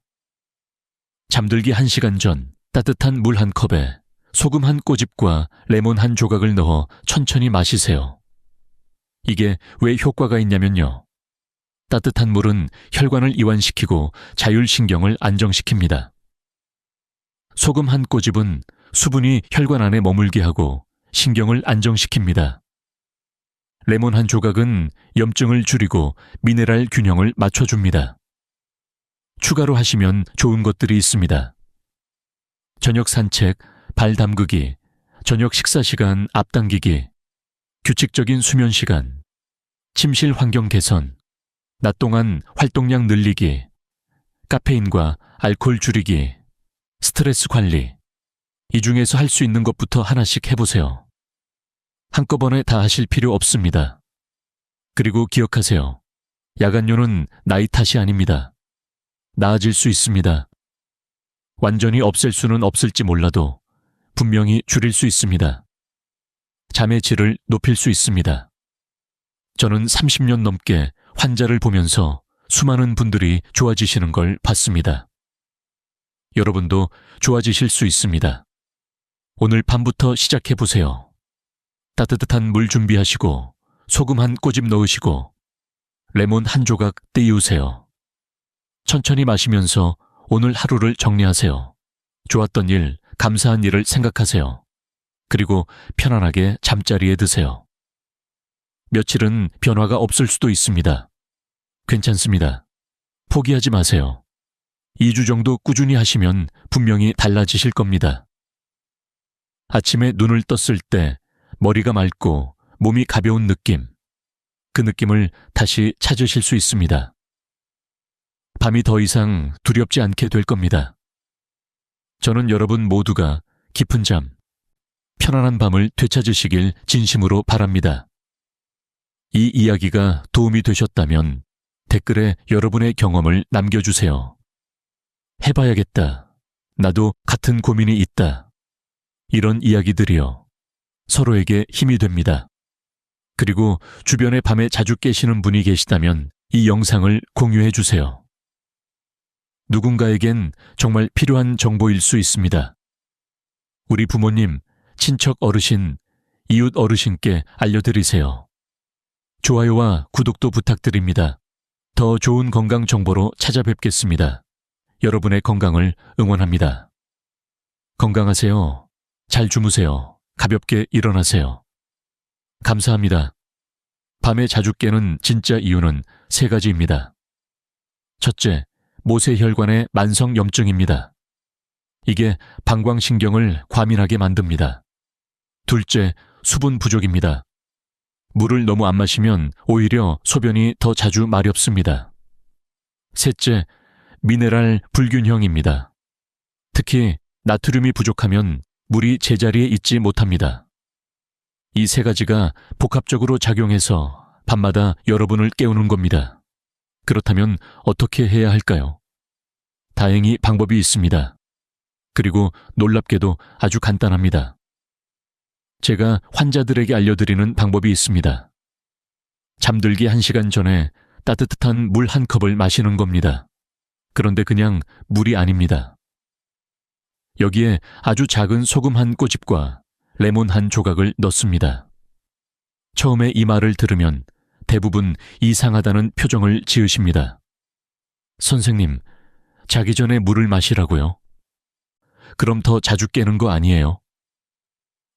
잠들기 1시간 전 따뜻한 물 한 컵에 소금 한 꼬집과 레몬 한 조각을 넣어 천천히 마시세요. 이게 왜 효과가 있냐면요. 따뜻한 물은 혈관을 이완시키고 자율신경을 안정시킵니다. 소금 한 꼬집은 수분이 혈관 안에 머물게 하고 신경을 안정시킵니다. 레몬 한 조각은 염증을 줄이고 미네랄 균형을 맞춰줍니다. 추가로 하시면 좋은 것들이 있습니다. 저녁 산책, 발 담그기, 저녁 식사 시간 앞당기기, 규칙적인 수면 시간, 침실 환경 개선, 낮 동안 활동량 늘리기, 카페인과 알코올 줄이기, 스트레스 관리. 이 중에서 할 수 있는 것부터 하나씩 해보세요. 한꺼번에 다 하실 필요 없습니다. 그리고 기억하세요. 야간뇨는 나이 탓이 아닙니다. 나아질 수 있습니다. 완전히 없앨 수는 없을지 몰라도 분명히 줄일 수 있습니다. 잠의 질을 높일 수 있습니다. 저는 30년 넘게 환자를 보면서 수많은 분들이 좋아지시는 걸 봤습니다. 여러분도 좋아지실 수 있습니다. 오늘 밤부터 시작해보세요. 따뜻한 물 준비하시고 소금 한 꼬집 넣으시고 레몬 한 조각 띄우세요. 천천히 마시면서 오늘 하루를 정리하세요. 좋았던 일, 감사한 일을 생각하세요. 그리고 편안하게 잠자리에 드세요. 며칠은 변화가 없을 수도 있습니다. 괜찮습니다. 포기하지 마세요. 2주 정도 꾸준히 하시면 분명히 달라지실 겁니다. 아침에 눈을 떴을 때 머리가 맑고 몸이 가벼운 느낌, 그 느낌을 다시 찾으실 수 있습니다. 밤이 더 이상 두렵지 않게 될 겁니다. 저는 여러분 모두가 깊은 잠, 편안한 밤을 되찾으시길 진심으로 바랍니다. 이 이야기가 도움이 되셨다면 댓글에 여러분의 경험을 남겨주세요. 해봐야겠다. 나도 같은 고민이 있다. 이런 이야기들이요. 서로에게 힘이 됩니다. 그리고 주변에 밤에 자주 깨시는 분이 계시다면 이 영상을 공유해 주세요. 누군가에겐 정말 필요한 정보일 수 있습니다. 우리 부모님, 친척 어르신, 이웃 어르신께 알려드리세요. 좋아요와 구독도 부탁드립니다. 더 좋은 건강 정보로 찾아뵙겠습니다. 여러분의 건강을 응원합니다. 건강하세요. 잘 주무세요. 가볍게 일어나세요. 감사합니다. 밤에 자주 깨는 진짜 이유는 세 가지입니다. 첫째, 모세혈관의 만성염증입니다. 이게 방광신경을 과민하게 만듭니다. 둘째, 수분 부족입니다. 물을 너무 안 마시면 오히려 소변이 더 자주 마렵습니다. 셋째, 미네랄 불균형입니다. 특히 나트륨이 부족하면 물이 제자리에 있지 못합니다. 이 세 가지가 복합적으로 작용해서 밤마다 여러분을 깨우는 겁니다. 그렇다면 어떻게 해야 할까요? 다행히 방법이 있습니다. 그리고 놀랍게도 아주 간단합니다. 제가 환자들에게 알려드리는 방법이 있습니다. 잠들기 1시간 전에 따뜻한 물 한 컵을 마시는 겁니다. 그런데 그냥 물이 아닙니다. 여기에 아주 작은 소금 한 꼬집과 레몬 한 조각을 넣습니다. 처음에 이 말을 들으면 대부분 이상하다는 표정을 지으십니다. 선생님, 자기 전에 물을 마시라고요? 그럼 더 자주 깨는 거 아니에요?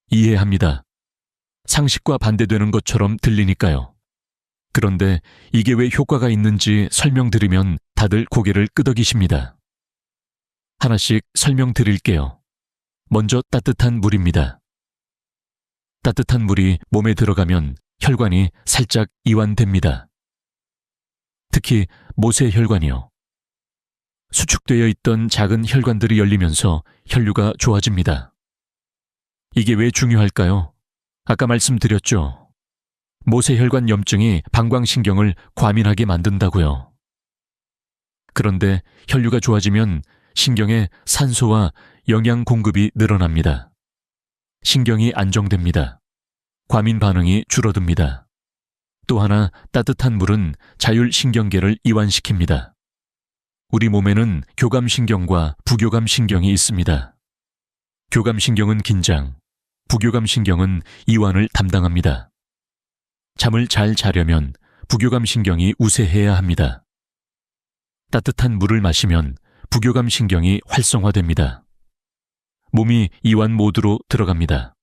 이해합니다. 상식과 반대되는 것처럼 들리니까요. 그런데 이게 왜 효과가 있는지 설명드리면 다들 고개를 끄덕이십니다. 하나씩 설명드릴게요. 먼저 따뜻한 물입니다. 따뜻한 물이 몸에 들어가면 혈관이 살짝 이완됩니다. 특히 모세혈관이요. 수축되어 있던 작은 혈관들이 열리면서 혈류가 좋아집니다. 이게 왜 중요할까요? 아까 말씀드렸죠. 모세혈관 염증이 방광신경을 과민하게 만든다고요. 그런데 혈류가 좋아지면 신경에 산소와 영양 공급이 늘어납니다. 신경이 안정됩니다. 과민 반응이 줄어듭니다. 또 하나 따뜻한 물은 자율신경계를 이완시킵니다. 우리 몸에는 교감신경과 부교감신경이 있습니다. 교감신경은 긴장, 부교감신경은 이완을 담당합니다. 잠을 잘 자려면 부교감신경이 우세해야 합니다. 따뜻한 물을 마시면 부교감신경이 활성화됩니다. 몸이 이완 모드로 들어갑니다.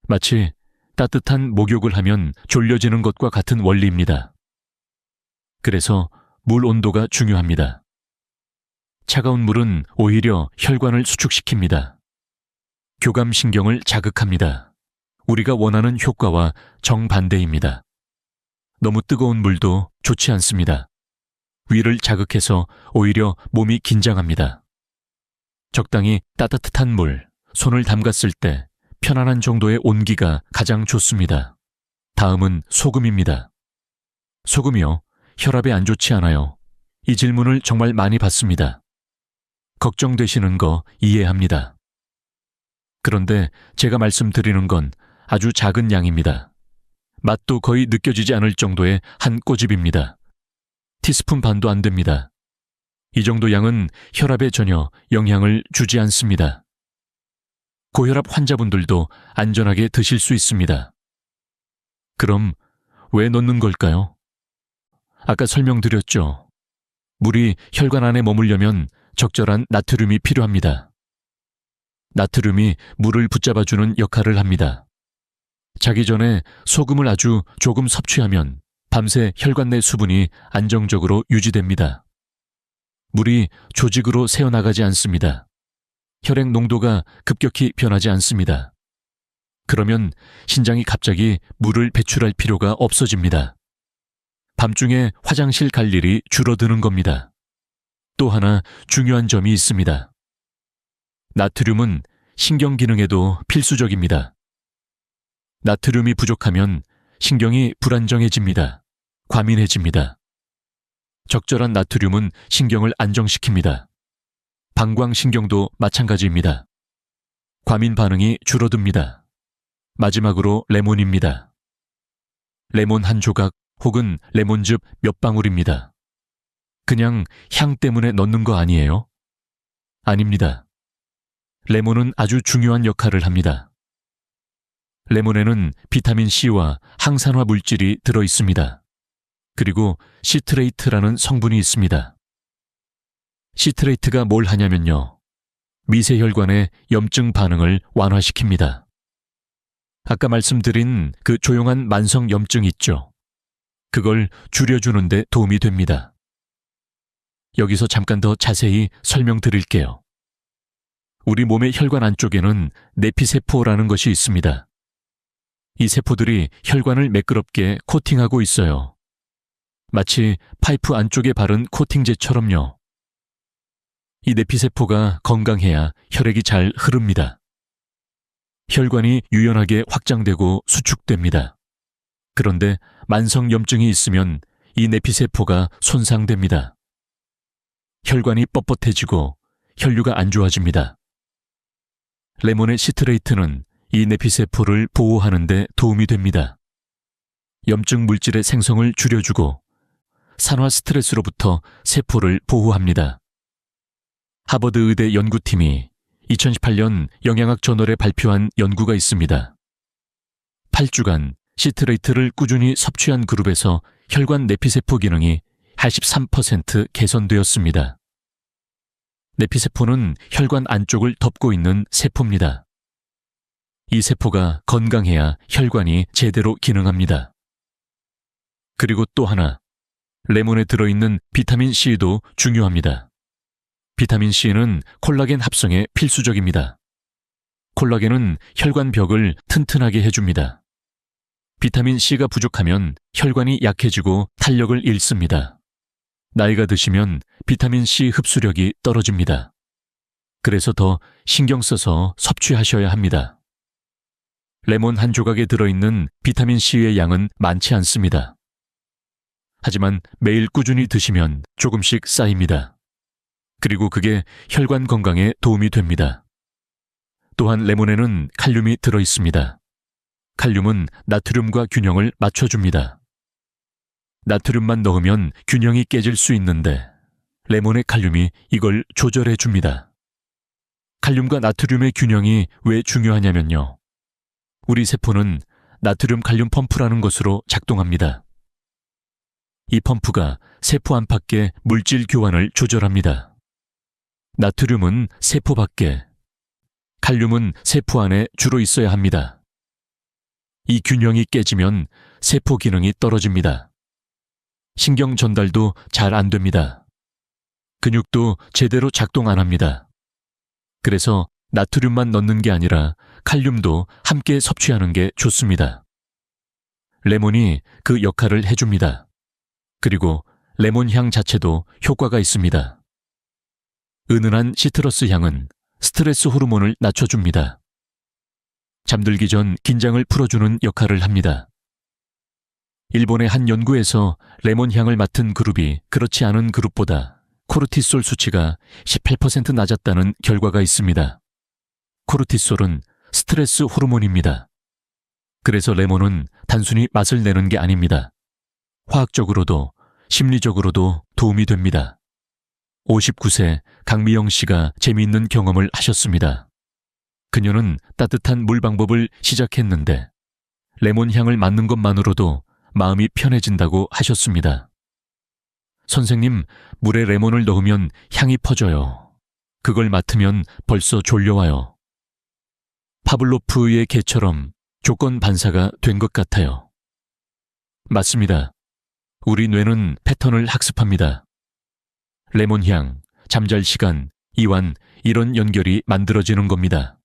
마치 따뜻한 목욕을 하면 졸려지는 것과 같은 원리입니다. 그래서 물 온도가 중요합니다. 차가운 물은 오히려 혈관을 수축시킵니다. 교감신경을 자극합니다. 우리가 원하는 효과와 정반대입니다. 너무 뜨거운 물도 좋지 않습니다. 위를 자극해서 오히려 몸이 긴장합니다. 적당히 따뜻한 물, 손을 담갔을 때 편안한 정도의 온기가 가장 좋습니다. 다음은 소금입니다. 소금이요, 혈압에 안 좋지 않아요. 이 질문을 정말 많이 받습니다. 걱정되시는 거 이해합니다. 그런데 제가 말씀드리는 건 아주 작은 양입니다. 맛도 거의 느껴지지 않을 정도의 한 꼬집입니다. 티스푼 반도 안 됩니다. 이 정도 양은 혈압에 전혀 영향을 주지 않습니다. 고혈압 환자분들도 안전하게 드실 수 있습니다. 그럼 왜 넣는 걸까요? 아까 설명드렸죠. 물이 혈관 안에 머물려면 적절한 나트륨이 필요합니다. 나트륨이 물을 붙잡아주는 역할을 합니다. 자기 전에 소금을 아주 조금 섭취하면 밤새 혈관 내 수분이 안정적으로 유지됩니다. 물이 조직으로 새어나가지 않습니다. 혈액 농도가 급격히 변하지 않습니다. 그러면 신장이 갑자기 물을 배출할 필요가 없어집니다. 밤중에 화장실 갈 일이 줄어드는 겁니다. 또 하나 중요한 점이 있습니다. 나트륨은 신경 기능에도 필수적입니다. 나트륨이 부족하면 신경이 불안정해집니다. 과민해집니다. 적절한 나트륨은 신경을 안정시킵니다. 방광신경도 마찬가지입니다. 과민 반응이 줄어듭니다. 마지막으로 레몬입니다. 레몬 한 조각 혹은 레몬즙 몇 방울입니다. 그냥 향 때문에 넣는 거 아니에요? 아닙니다. 레몬은 아주 중요한 역할을 합니다. 레몬에는 비타민 C와 항산화 물질이 들어 있습니다. 그리고 시트레이트라는 성분이 있습니다. 시트레이트가 뭘 하냐면요. 미세혈관의 염증 반응을 완화시킵니다. 아까 말씀드린 그 조용한 만성 염증 있죠. 그걸 줄여주는 데 도움이 됩니다. 여기서 잠깐 더 자세히 설명드릴게요. 우리 몸의 혈관 안쪽에는 내피세포라는 것이 있습니다. 이 세포들이 혈관을 매끄럽게 코팅하고 있어요. 마치 파이프 안쪽에 바른 코팅제처럼요. 이 내피세포가 건강해야 혈액이 잘 흐릅니다. 혈관이 유연하게 확장되고 수축됩니다. 그런데 만성 염증이 있으면 이 내피세포가 손상됩니다. 혈관이 뻣뻣해지고 혈류가 안 좋아집니다. 레몬의 시트레이트는 이 내피세포를 보호하는 데 도움이 됩니다. 염증 물질의 생성을 줄여주고 산화 스트레스로부터 세포를 보호합니다. 하버드 의대 연구팀이 2018년 영양학 저널에 발표한 연구가 있습니다. 8주간 시트레이트를 꾸준히 섭취한 그룹에서 혈관 내피세포 기능이 83% 개선되었습니다. 내피세포는 혈관 안쪽을 덮고 있는 세포입니다. 이 세포가 건강해야 혈관이 제대로 기능합니다. 그리고 또 하나, 레몬에 들어있는 비타민 C도 중요합니다. 비타민 C는 콜라겐 합성에 필수적입니다. 콜라겐은 혈관 벽을 튼튼하게 해줍니다. 비타민 C가 부족하면 혈관이 약해지고 탄력을 잃습니다. 나이가 드시면 비타민 C 흡수력이 떨어집니다. 그래서 더 신경 써서 섭취하셔야 합니다. 레몬 한 조각에 들어있는 비타민 C의 양은 많지 않습니다. 하지만 매일 꾸준히 드시면 조금씩 쌓입니다. 그리고 그게 혈관 건강에 도움이 됩니다. 또한 레몬에는 칼륨이 들어있습니다. 칼륨은 나트륨과 균형을 맞춰줍니다. 나트륨만 넣으면 균형이 깨질 수 있는데 레몬의 칼륨이 이걸 조절해 줍니다. 칼륨과 나트륨의 균형이 왜 중요하냐면요. 우리 세포는 나트륨 칼륨 펌프라는 것으로 작동합니다. 이 펌프가 세포 안팎의 물질 교환을 조절합니다. 나트륨은 세포 밖에, 칼륨은 세포 안에 주로 있어야 합니다. 이 균형이 깨지면 세포 기능이 떨어집니다. 신경 전달도 잘 안 됩니다. 근육도 제대로 작동 안 합니다. 그래서 나트륨만 넣는 게 아니라 칼륨도 함께 섭취하는 게 좋습니다. 레몬이 그 역할을 해줍니다. 그리고 레몬 향 자체도 효과가 있습니다. 은은한 시트러스 향은 스트레스 호르몬을 낮춰줍니다. 잠들기 전 긴장을 풀어주는 역할을 합니다. 일본의 한 연구에서 레몬 향을 맡은 그룹이 그렇지 않은 그룹보다 코르티솔 수치가 18% 낮았다는 결과가 있습니다. 코르티솔은 스트레스 호르몬입니다. 그래서 레몬은 단순히 맛을 내는 게 아닙니다. 화학적으로도 심리적으로도 도움이 됩니다. 59세 강미영 씨가 재미있는 경험을 하셨습니다. 그녀는 따뜻한 물 방법을 시작했는데 레몬 향을 맡는 것만으로도 마음이 편해진다고 하셨습니다. 선생님, 물에 레몬을 넣으면 향이 퍼져요. 그걸 맡으면 벌써 졸려와요. 파블로프의 개처럼 조건 반사가 된 것 같아요. 맞습니다. 우리 뇌는 패턴을 학습합니다. 레몬향, 잠잘 시간, 이완, 이런 연결이 만들어지는 겁니다.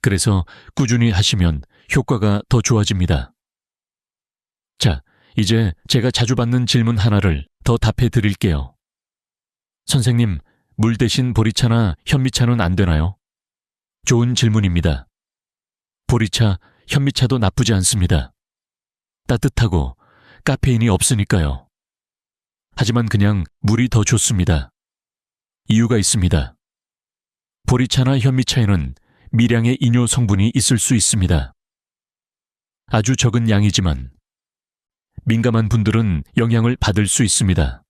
그래서 꾸준히 하시면 효과가 더 좋아집니다. 자, 이제 제가 자주 받는 질문 하나를 더 답해 드릴게요. 선생님, 물 대신 보리차나 현미차는 안 되나요? 좋은 질문입니다. 보리차, 현미차도 나쁘지 않습니다. 따뜻하고 카페인이 없으니까요. 하지만 그냥 물이 더 좋습니다. 이유가 있습니다. 보리차나 현미차에는 미량의 이뇨 성분이 있을 수 있습니다. 아주 적은 양이지만 민감한 분들은 영향을 받을 수 있습니다.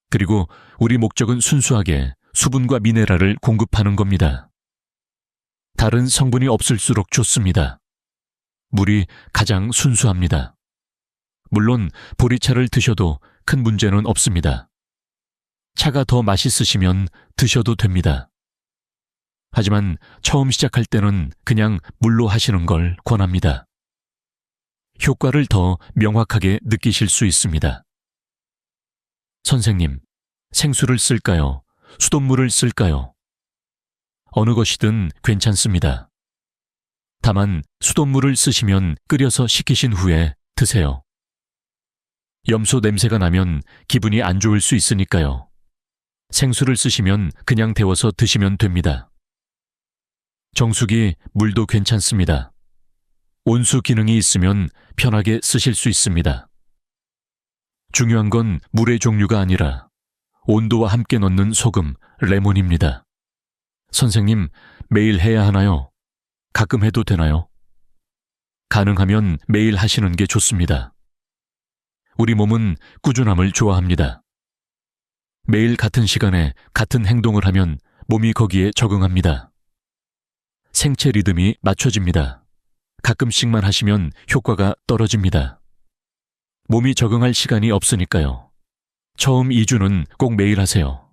그리고 우리 목적은 순수하게 수분과 미네랄을 공급하는 겁니다. 다른 성분이 없을수록 좋습니다. 물이 가장 순수합니다. 물론 보리차를 드셔도 큰 문제는 없습니다. 차가 더 맛있으시면 드셔도 됩니다. 하지만 처음 시작할 때는 그냥 물로 하시는 걸 권합니다. 효과를 더 명확하게 느끼실 수 있습니다. 선생님, 생수를 쓸까요? 수돗물을 쓸까요? 어느 것이든 괜찮습니다. 다만 수돗물을 쓰시면 끓여서 식히신 후에 드세요. 염소 냄새가 나면 기분이 안 좋을 수 있으니까요. 생수를 쓰시면 그냥 데워서 드시면 됩니다. 정수기, 물도 괜찮습니다. 온수 기능이 있으면 편하게 쓰실 수 있습니다. 중요한 건 물의 종류가 아니라 온도와 함께 넣는 소금, 레몬입니다. 선생님, 매일 해야 하나요? 가끔 해도 되나요? 가능하면 매일 하시는 게 좋습니다. 우리 몸은 꾸준함을 좋아합니다. 매일 같은 시간에 같은 행동을 하면 몸이 거기에 적응합니다. 생체 리듬이 맞춰집니다. 가끔씩만 하시면 효과가 떨어집니다. 몸이 적응할 시간이 없으니까요. 처음 2주는 꼭 매일 하세요.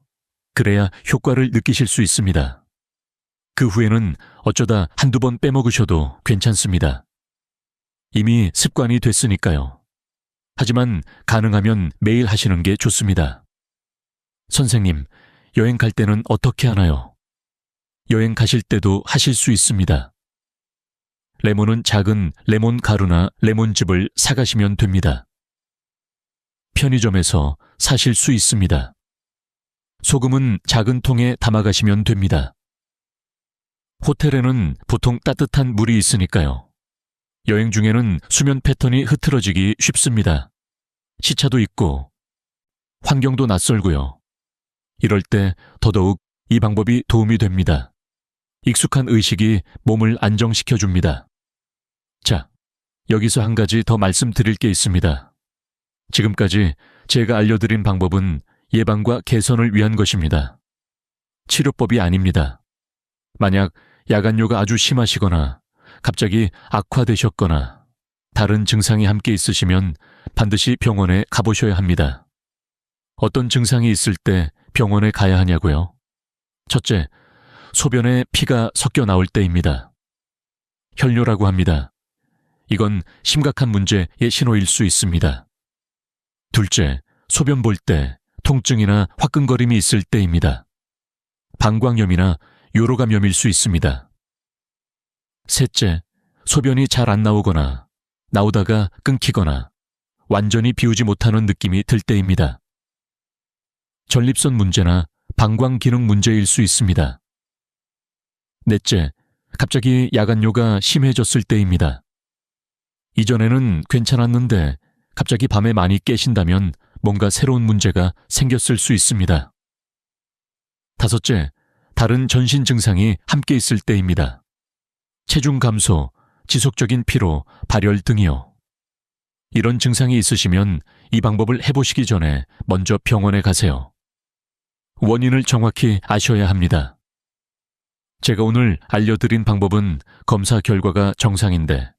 그래야 효과를 느끼실 수 있습니다. 그 후에는 어쩌다 한두 번 빼먹으셔도 괜찮습니다. 이미 습관이 됐으니까요. 하지만 가능하면 매일 하시는 게 좋습니다. 선생님, 여행 갈 때는 어떻게 하나요? 여행 가실 때도 하실 수 있습니다. 레몬은 작은 레몬 가루나 레몬즙을 사가시면 됩니다. 편의점에서 사실 수 있습니다. 소금은 작은 통에 담아가시면 됩니다. 호텔에는 보통 따뜻한 물이 있으니까요. 여행 중에는 수면 패턴이 흐트러지기 쉽습니다. 시차도 있고 환경도 낯설고요. 이럴 때 더더욱 이 방법이 도움이 됩니다. 익숙한 의식이 몸을 안정시켜줍니다. 자, 여기서 한 가지 더 말씀드릴 게 있습니다. 지금까지 제가 알려드린 방법은 예방과 개선을 위한 것입니다. 치료법이 아닙니다. 만약 야간요가 아주 심하시거나 갑자기 악화되셨거나 다른 증상이 함께 있으시면 반드시 병원에 가보셔야 합니다. 어떤 증상이 있을 때 병원에 가야 하냐고요? 첫째, 소변에 피가 섞여 나올 때입니다. 혈뇨라고 합니다. 이건 심각한 문제의 신호일 수 있습니다. 둘째, 소변 볼 때 통증이나 화끈거림이 있을 때입니다. 방광염이나 요로감염일 수 있습니다. 셋째, 소변이 잘 안 나오거나 나오다가 끊기거나 완전히 비우지 못하는 느낌이 들 때입니다. 전립선 문제나 방광 기능 문제일 수 있습니다. 넷째, 갑자기 야간요가 심해졌을 때입니다. 이전에는 괜찮았는데 갑자기 밤에 많이 깨신다면 뭔가 새로운 문제가 생겼을 수 있습니다. 다섯째, 다른 전신 증상이 함께 있을 때입니다. 체중 감소, 지속적인 피로, 발열 등이요. 이런 증상이 있으시면 이 방법을 해보시기 전에 먼저 병원에 가세요. 원인을 정확히 아셔야 합니다. 제가 오늘 알려드린 방법은 검사 결과가 정상인데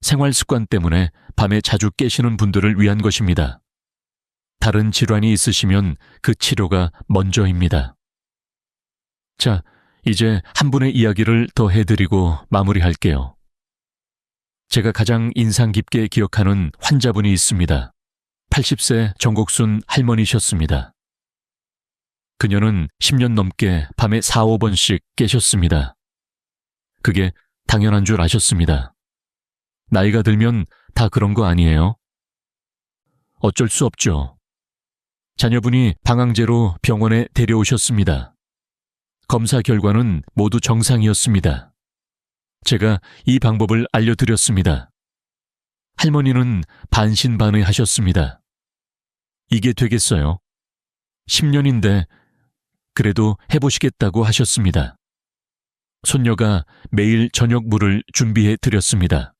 생활 습관 때문에 밤에 자주 깨시는 분들을 위한 것입니다. 다른 질환이 있으시면 그 치료가 먼저입니다. 자, 이제 한 분의 이야기를 더 해드리고 마무리할게요. 제가 가장 인상 깊게 기억하는 환자분이 있습니다. 80세 정곡순 할머니셨습니다. 그녀는 10년 넘게 밤에 4, 5번씩 깨셨습니다. 그게 당연한 줄 아셨습니다. 나이가 들면 다 그런 거 아니에요? 어쩔 수 없죠. 자녀분이 방황제로 병원에 데려오셨습니다. 검사 결과는 모두 정상이었습니다. 제가 이 방법을 알려드렸습니다. 할머니는 반신반의하셨습니다. 이게 되겠어요? 10년인데 그래도 해보시겠다고 하셨습니다. 손녀가 매일 저녁 물을 준비해 드렸습니다.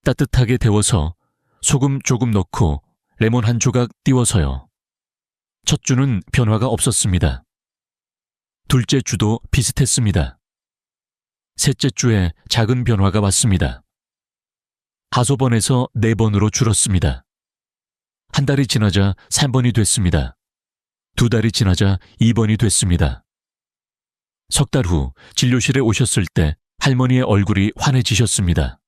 따뜻하게 데워서 소금 조금 넣고 레몬 한 조각 띄워서요. 첫 주는 변화가 없었습니다. 둘째 주도 비슷했습니다. 셋째 주에 작은 변화가 왔습니다. 5번에서 4번으로 줄었습니다. 한 달이 지나자 3번이 됐습니다. 2달이 지나자 2번이 됐습니다. 석 달 후 진료실에 오셨을 때 할머니의 얼굴이 환해지셨습니다.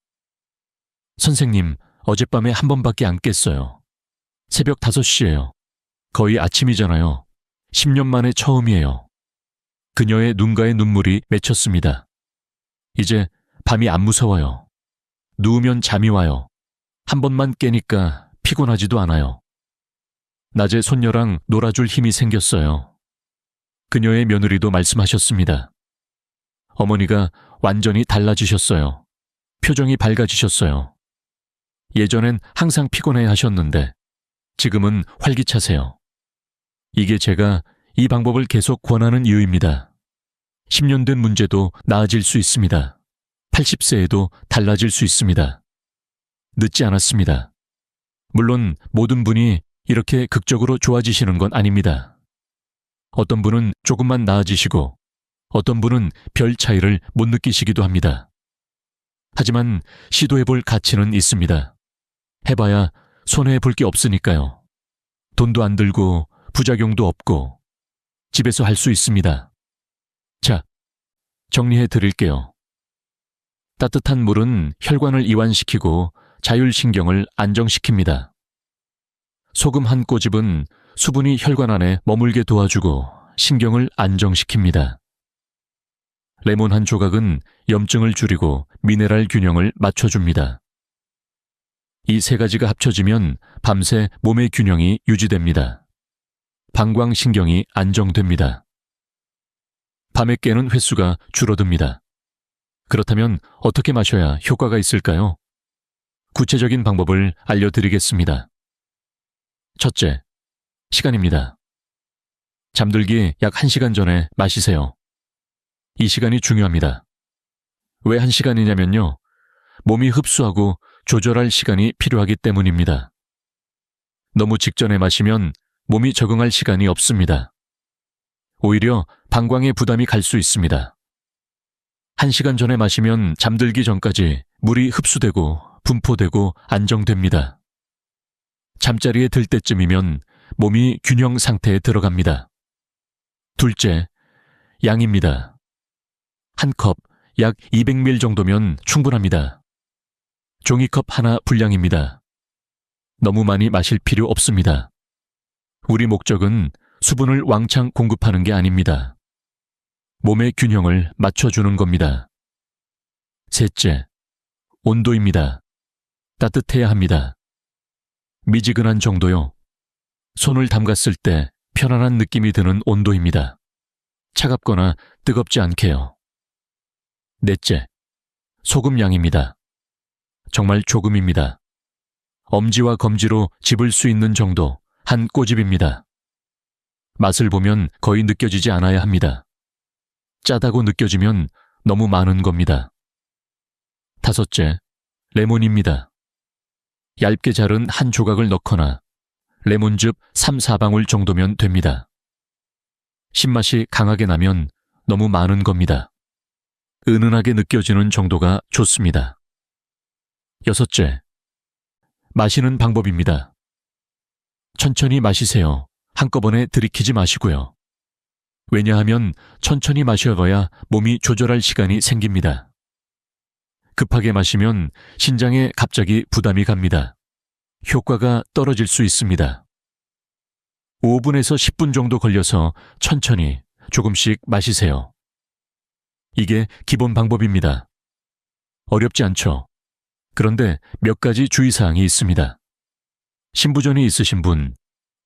선생님, 어젯밤에 한 번밖에 안 깼어요. 새벽 5시예요. 거의 아침이잖아요. 10년 만에 처음이에요. 그녀의 눈가에 눈물이 맺혔습니다. 이제 밤이 안 무서워요. 누우면 잠이 와요. 한 번만 깨니까 피곤하지도 않아요. 낮에 손녀랑 놀아줄 힘이 생겼어요. 그녀의 며느리도 말씀하셨습니다. 어머니가 완전히 달라지셨어요. 표정이 밝아지셨어요. 예전엔 항상 피곤해 하셨는데 지금은 활기차세요. 이게 제가 이 방법을 계속 권하는 이유입니다. 10년 된 문제도 나아질 수 있습니다. 80세에도 달라질 수 있습니다. 늦지 않았습니다. 물론 모든 분이 이렇게 극적으로 좋아지시는 건 아닙니다. 어떤 분은 조금만 나아지시고 어떤 분은 별 차이를 못 느끼시기도 합니다. 하지만 시도해볼 가치는 있습니다. 해봐야 손해볼 게 없으니까요. 돈도 안 들고 부작용도 없고 집에서 할 수 있습니다. 자, 정리해 드릴게요. 따뜻한 물은 혈관을 이완시키고 자율신경을 안정시킵니다. 소금 한 꼬집은 수분이 혈관 안에 머물게 도와주고 신경을 안정시킵니다. 레몬 한 조각은 염증을 줄이고 미네랄 균형을 맞춰줍니다. 이 세 가지가 합쳐지면 밤새 몸의 균형이 유지됩니다. 방광신경이 안정됩니다. 밤에 깨는 횟수가 줄어듭니다. 그렇다면 어떻게 마셔야 효과가 있을까요? 구체적인 방법을 알려드리겠습니다. 첫째, 시간입니다. 잠들기 약 1시간 전에 마시세요. 이 시간이 중요합니다. 왜 1시간이냐면요. 몸이 흡수하고 조절할 시간이 필요하기 때문입니다. 너무 직전에 마시면 몸이 적응할 시간이 없습니다. 오히려 방광에 부담이 갈 수 있습니다. 1시간 전에 마시면 잠들기 전까지 물이 흡수되고 분포되고 안정됩니다. 잠자리에 들 때쯤이면 몸이 균형 상태에 들어갑니다. 둘째, 양입니다. 한 컵 약 200ml 정도면 충분합니다. 종이컵 하나 분량입니다. 너무 많이 마실 필요 없습니다. 우리 목적은 수분을 왕창 공급하는 게 아닙니다. 몸의 균형을 맞춰주는 겁니다. 셋째, 온도입니다. 따뜻해야 합니다. 미지근한 정도요. 손을 담갔을 때 편안한 느낌이 드는 온도입니다. 차갑거나 뜨겁지 않게요. 넷째, 소금 양입니다. 정말 조금입니다. 엄지와 검지로 집을 수 있는 정도, 한 꼬집입니다. 맛을 보면 거의 느껴지지 않아야 합니다. 짜다고 느껴지면 너무 많은 겁니다. 다섯째, 레몬입니다. 얇게 자른 한 조각을 넣거나 레몬즙 3-4방울 정도면 됩니다. 신맛이 강하게 나면 너무 많은 겁니다. 은은하게 느껴지는 정도가 좋습니다. 여섯째, 마시는 방법입니다. 천천히 마시세요. 한꺼번에 들이키지 마시고요. 왜냐하면 천천히 마셔봐야 몸이 조절할 시간이 생깁니다. 급하게 마시면 신장에 갑자기 부담이 갑니다. 효과가 떨어질 수 있습니다. 5분에서 10분 정도 걸려서 천천히 조금씩 마시세요. 이게 기본 방법입니다. 어렵지 않죠? 그런데 몇 가지 주의사항이 있습니다. 신부전이 있으신 분,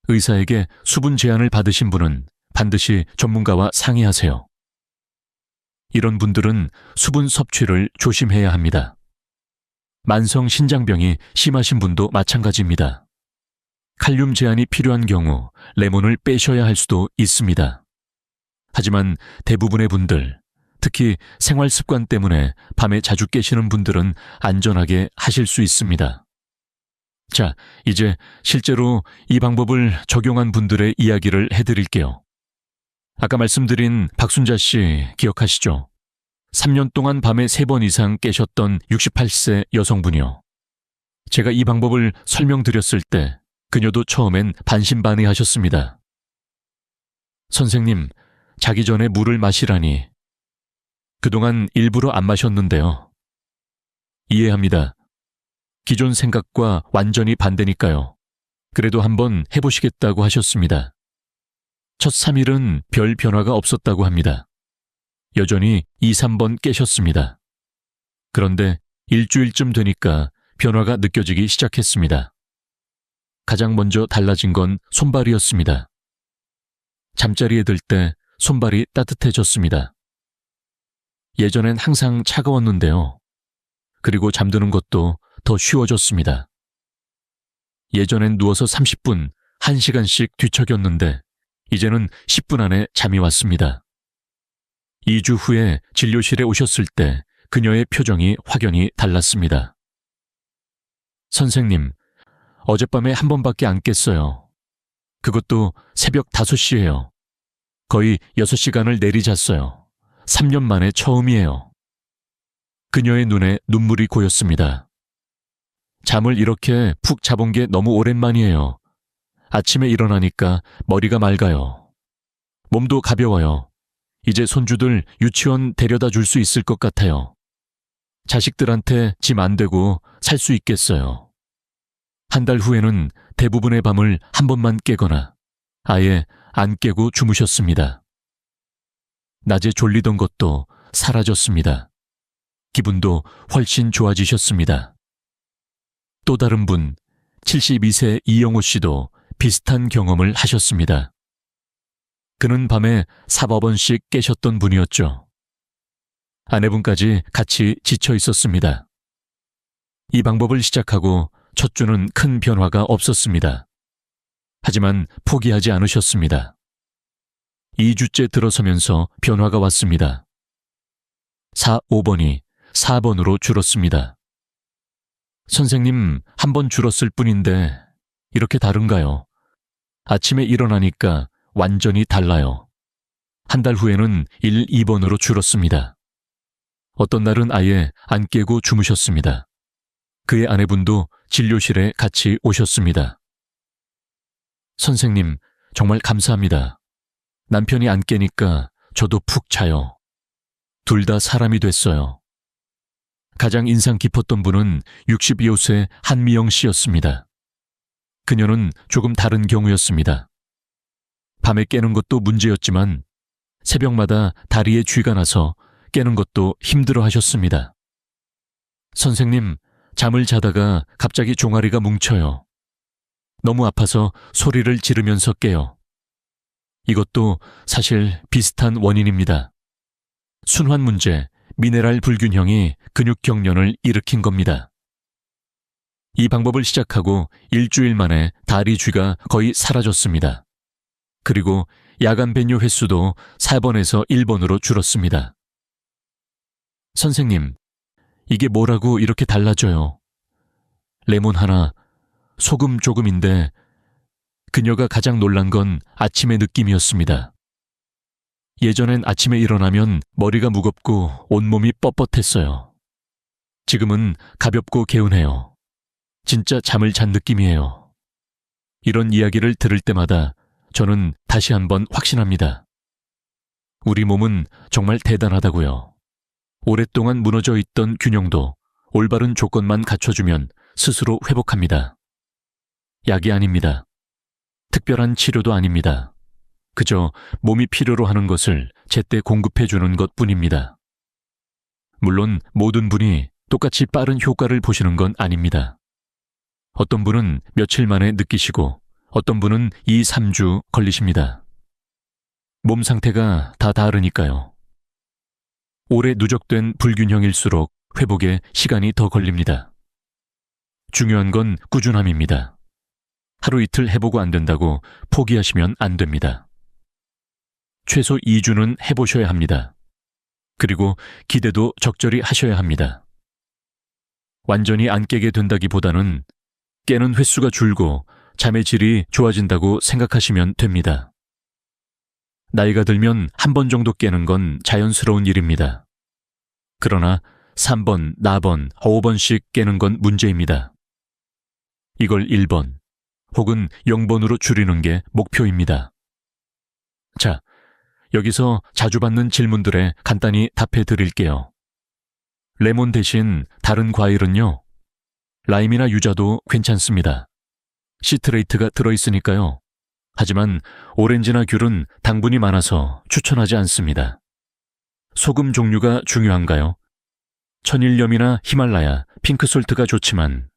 의사에게 수분 제한을 받으신 분은 반드시 전문가와 상의하세요. 이런 분들은 수분 섭취를 조심해야 합니다. 만성 신장병이 심하신 분도 마찬가지입니다. 칼륨 제한이 필요한 경우 레몬을 빼셔야 할 수도 있습니다. 하지만 대부분의 분들, 특히 생활 습관 때문에 밤에 자주 깨시는 분들은 안전하게 하실 수 있습니다. 자, 이제 실제로 이 방법을 적용한 분들의 이야기를 해드릴게요. 아까 말씀드린 박순자 씨 기억하시죠? 3년 동안 밤에 3번 이상 깨셨던 68세 여성분이요. 제가 이 방법을 설명드렸을 때 그녀도 처음엔 반신반의하셨습니다. 선생님, 자기 전에 물을 마시라니 그동안 일부러 안 마셨는데요. 이해합니다. 기존 생각과 완전히 반대니까요. 그래도 한번 해보시겠다고 하셨습니다. 첫 3일은 별 변화가 없었다고 합니다. 여전히 2, 3번 깨셨습니다. 그런데 일주일쯤 되니까 변화가 느껴지기 시작했습니다. 가장 먼저 달라진 건 손발이었습니다. 잠자리에 들 때 손발이 따뜻해졌습니다. 예전엔 항상 차가웠는데요. 그리고 잠드는 것도 더 쉬워졌습니다. 예전엔 누워서 30분, 1시간씩 뒤척였는데 이제는 10분 안에 잠이 왔습니다. 2주 후에 진료실에 오셨을 때 그녀의 표정이 확연히 달랐습니다. 선생님, 어젯밤에 한 번밖에 안 깼어요. 그것도 새벽 5시예요. 거의 6시간을 내리잤어요. 3년 만에 처음이에요. 그녀의 눈에 눈물이 고였습니다. 잠을 이렇게 푹 자본 게 너무 오랜만이에요. 아침에 일어나니까 머리가 맑아요. 몸도 가벼워요. 이제 손주들 유치원 데려다 줄 수 있을 것 같아요. 자식들한테 짐 안 되고 살 수 있겠어요. 한 달 후에는 대부분의 밤을 한 번만 깨거나 아예 안 깨고 주무셨습니다. 낮에 졸리던 것도 사라졌습니다. 기분도 훨씬 좋아지셨습니다. 또 다른 분, 72세 이영호 씨도 비슷한 경험을 하셨습니다. 그는 밤에 4~5번씩 깨셨던 분이었죠. 아내분까지 같이 지쳐 있었습니다. 이 방법을 시작하고 첫 주는 큰 변화가 없었습니다. 하지만 포기하지 않으셨습니다. 2주째 들어서면서 변화가 왔습니다. 4, 5번이 4번으로 줄었습니다. 선생님, 한 번 줄었을 뿐인데 이렇게 다른가요? 아침에 일어나니까 완전히 달라요. 한 달 후에는 1, 2번으로 줄었습니다. 어떤 날은 아예 안 깨고 주무셨습니다. 그의 아내분도 진료실에 같이 오셨습니다. 선생님, 정말 감사합니다. 남편이 안 깨니까 저도 푹 자요. 둘 다 사람이 됐어요. 가장 인상 깊었던 분은 62세 한미영 씨였습니다. 그녀는 조금 다른 경우였습니다. 밤에 깨는 것도 문제였지만 새벽마다 다리에 쥐가 나서 깨는 것도 힘들어 하셨습니다. 선생님, 잠을 자다가 갑자기 종아리가 뭉쳐요. 너무 아파서 소리를 지르면서 깨요. 이것도 사실 비슷한 원인입니다. 순환 문제, 미네랄 불균형이 근육 경련을 일으킨 겁니다. 이 방법을 시작하고 일주일 만에 다리 쥐가 거의 사라졌습니다. 그리고 야간 배뇨 횟수도 4번에서 1번으로 줄었습니다. 선생님, 이게 뭐라고 이렇게 달라져요? 레몬 하나, 소금 조금인데 그녀가 가장 놀란 건 아침의 느낌이었습니다. 예전엔 아침에 일어나면 머리가 무겁고 온몸이 뻣뻣했어요. 지금은 가볍고 개운해요. 진짜 잠을 잔 느낌이에요. 이런 이야기를 들을 때마다 저는 다시 한번 확신합니다. 우리 몸은 정말 대단하다고요. 오랫동안 무너져 있던 균형도 올바른 조건만 갖춰주면 스스로 회복합니다. 약이 아닙니다. 특별한 치료도 아닙니다. 그저 몸이 필요로 하는 것을 제때 공급해주는 것뿐입니다. 물론 모든 분이 똑같이 빠른 효과를 보시는 건 아닙니다. 어떤 분은 며칠 만에 느끼시고 어떤 분은 2, 3주 걸리십니다. 몸 상태가 다 다르니까요. 오래 누적된 불균형일수록 회복에 시간이 더 걸립니다. 중요한 건 꾸준함입니다. 하루 이틀 해보고 안 된다고 포기하시면 안 됩니다. 최소 2주는 해보셔야 합니다. 그리고 기대도 적절히 하셔야 합니다. 완전히 안 깨게 된다기보다는 깨는 횟수가 줄고 잠의 질이 좋아진다고 생각하시면 됩니다. 나이가 들면 한 번 정도 깨는 건 자연스러운 일입니다. 그러나 3번, 4번, 5번씩 깨는 건 문제입니다. 이걸 1번 혹은 0번으로 줄이는 게 목표입니다. 자, 여기서 자주 받는 질문들에 간단히 답해 드릴게요. 레몬 대신 다른 과일은요? 라임이나 유자도 괜찮습니다. 시트레이트가 들어있으니까요. 하지만 오렌지나 귤은 당분이 많아서 추천하지 않습니다. 소금 종류가 중요한가요? 천일염이나 히말라야, 핑크솔트가 좋지만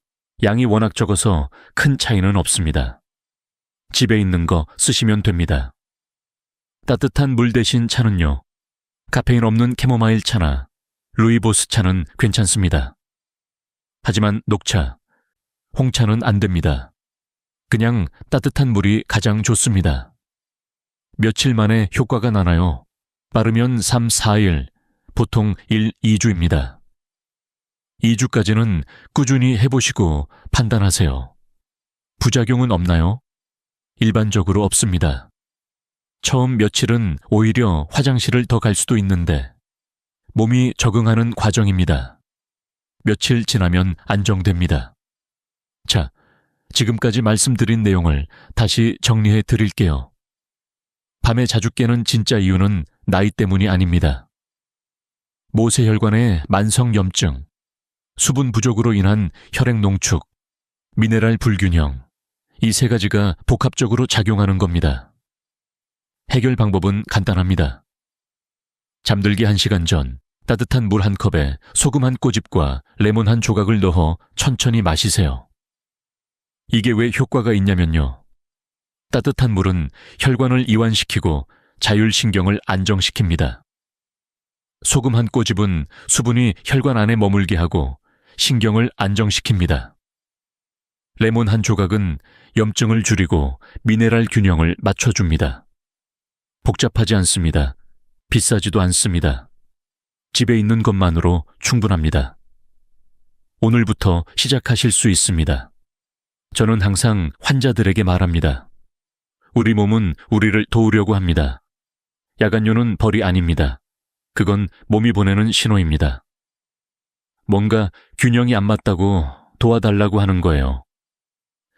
양이 워낙 적어서 큰 차이는 없습니다. 집에 있는 거 쓰시면 됩니다. 따뜻한 물 대신 차는요. 카페인 없는 캐모마일 차나 루이보스 차는 괜찮습니다. 하지만 녹차, 홍차는 안 됩니다. 그냥 따뜻한 물이 가장 좋습니다. 며칠 만에 효과가 나나요? 빠르면 3, 4일, 보통 1, 2주입니다. 2주까지는 꾸준히 해보시고 판단하세요. 부작용은 없나요? 일반적으로 없습니다. 처음 며칠은 오히려 화장실을 더 갈 수도 있는데 몸이 적응하는 과정입니다. 며칠 지나면 안정됩니다. 자, 지금까지 말씀드린 내용을 다시 정리해 드릴게요. 밤에 자주 깨는 진짜 이유는 나이 때문이 아닙니다. 모세혈관의 만성염증, 수분 부족으로 인한 혈액 농축, 미네랄 불균형, 이 세 가지가 복합적으로 작용하는 겁니다. 해결 방법은 간단합니다. 잠들기 1시간 전 따뜻한 물 한 컵에 소금 한 꼬집과 레몬 한 조각을 넣어 천천히 마시세요. 이게 왜 효과가 있냐면요. 따뜻한 물은 혈관을 이완시키고 자율신경을 안정시킵니다. 소금 한 꼬집은 수분이 혈관 안에 머물게 하고 신경을 안정시킵니다. 레몬 한 조각은 염증을 줄이고 미네랄 균형을 맞춰줍니다. 복잡하지 않습니다. 비싸지도 않습니다. 집에 있는 것만으로 충분합니다. 오늘부터 시작하실 수 있습니다. 저는 항상 환자들에게 말합니다. 우리 몸은 우리를 도우려고 합니다. 야간요는 벌이 아닙니다. 그건 몸이 보내는 신호입니다. 뭔가 균형이 안 맞다고 도와달라고 하는 거예요.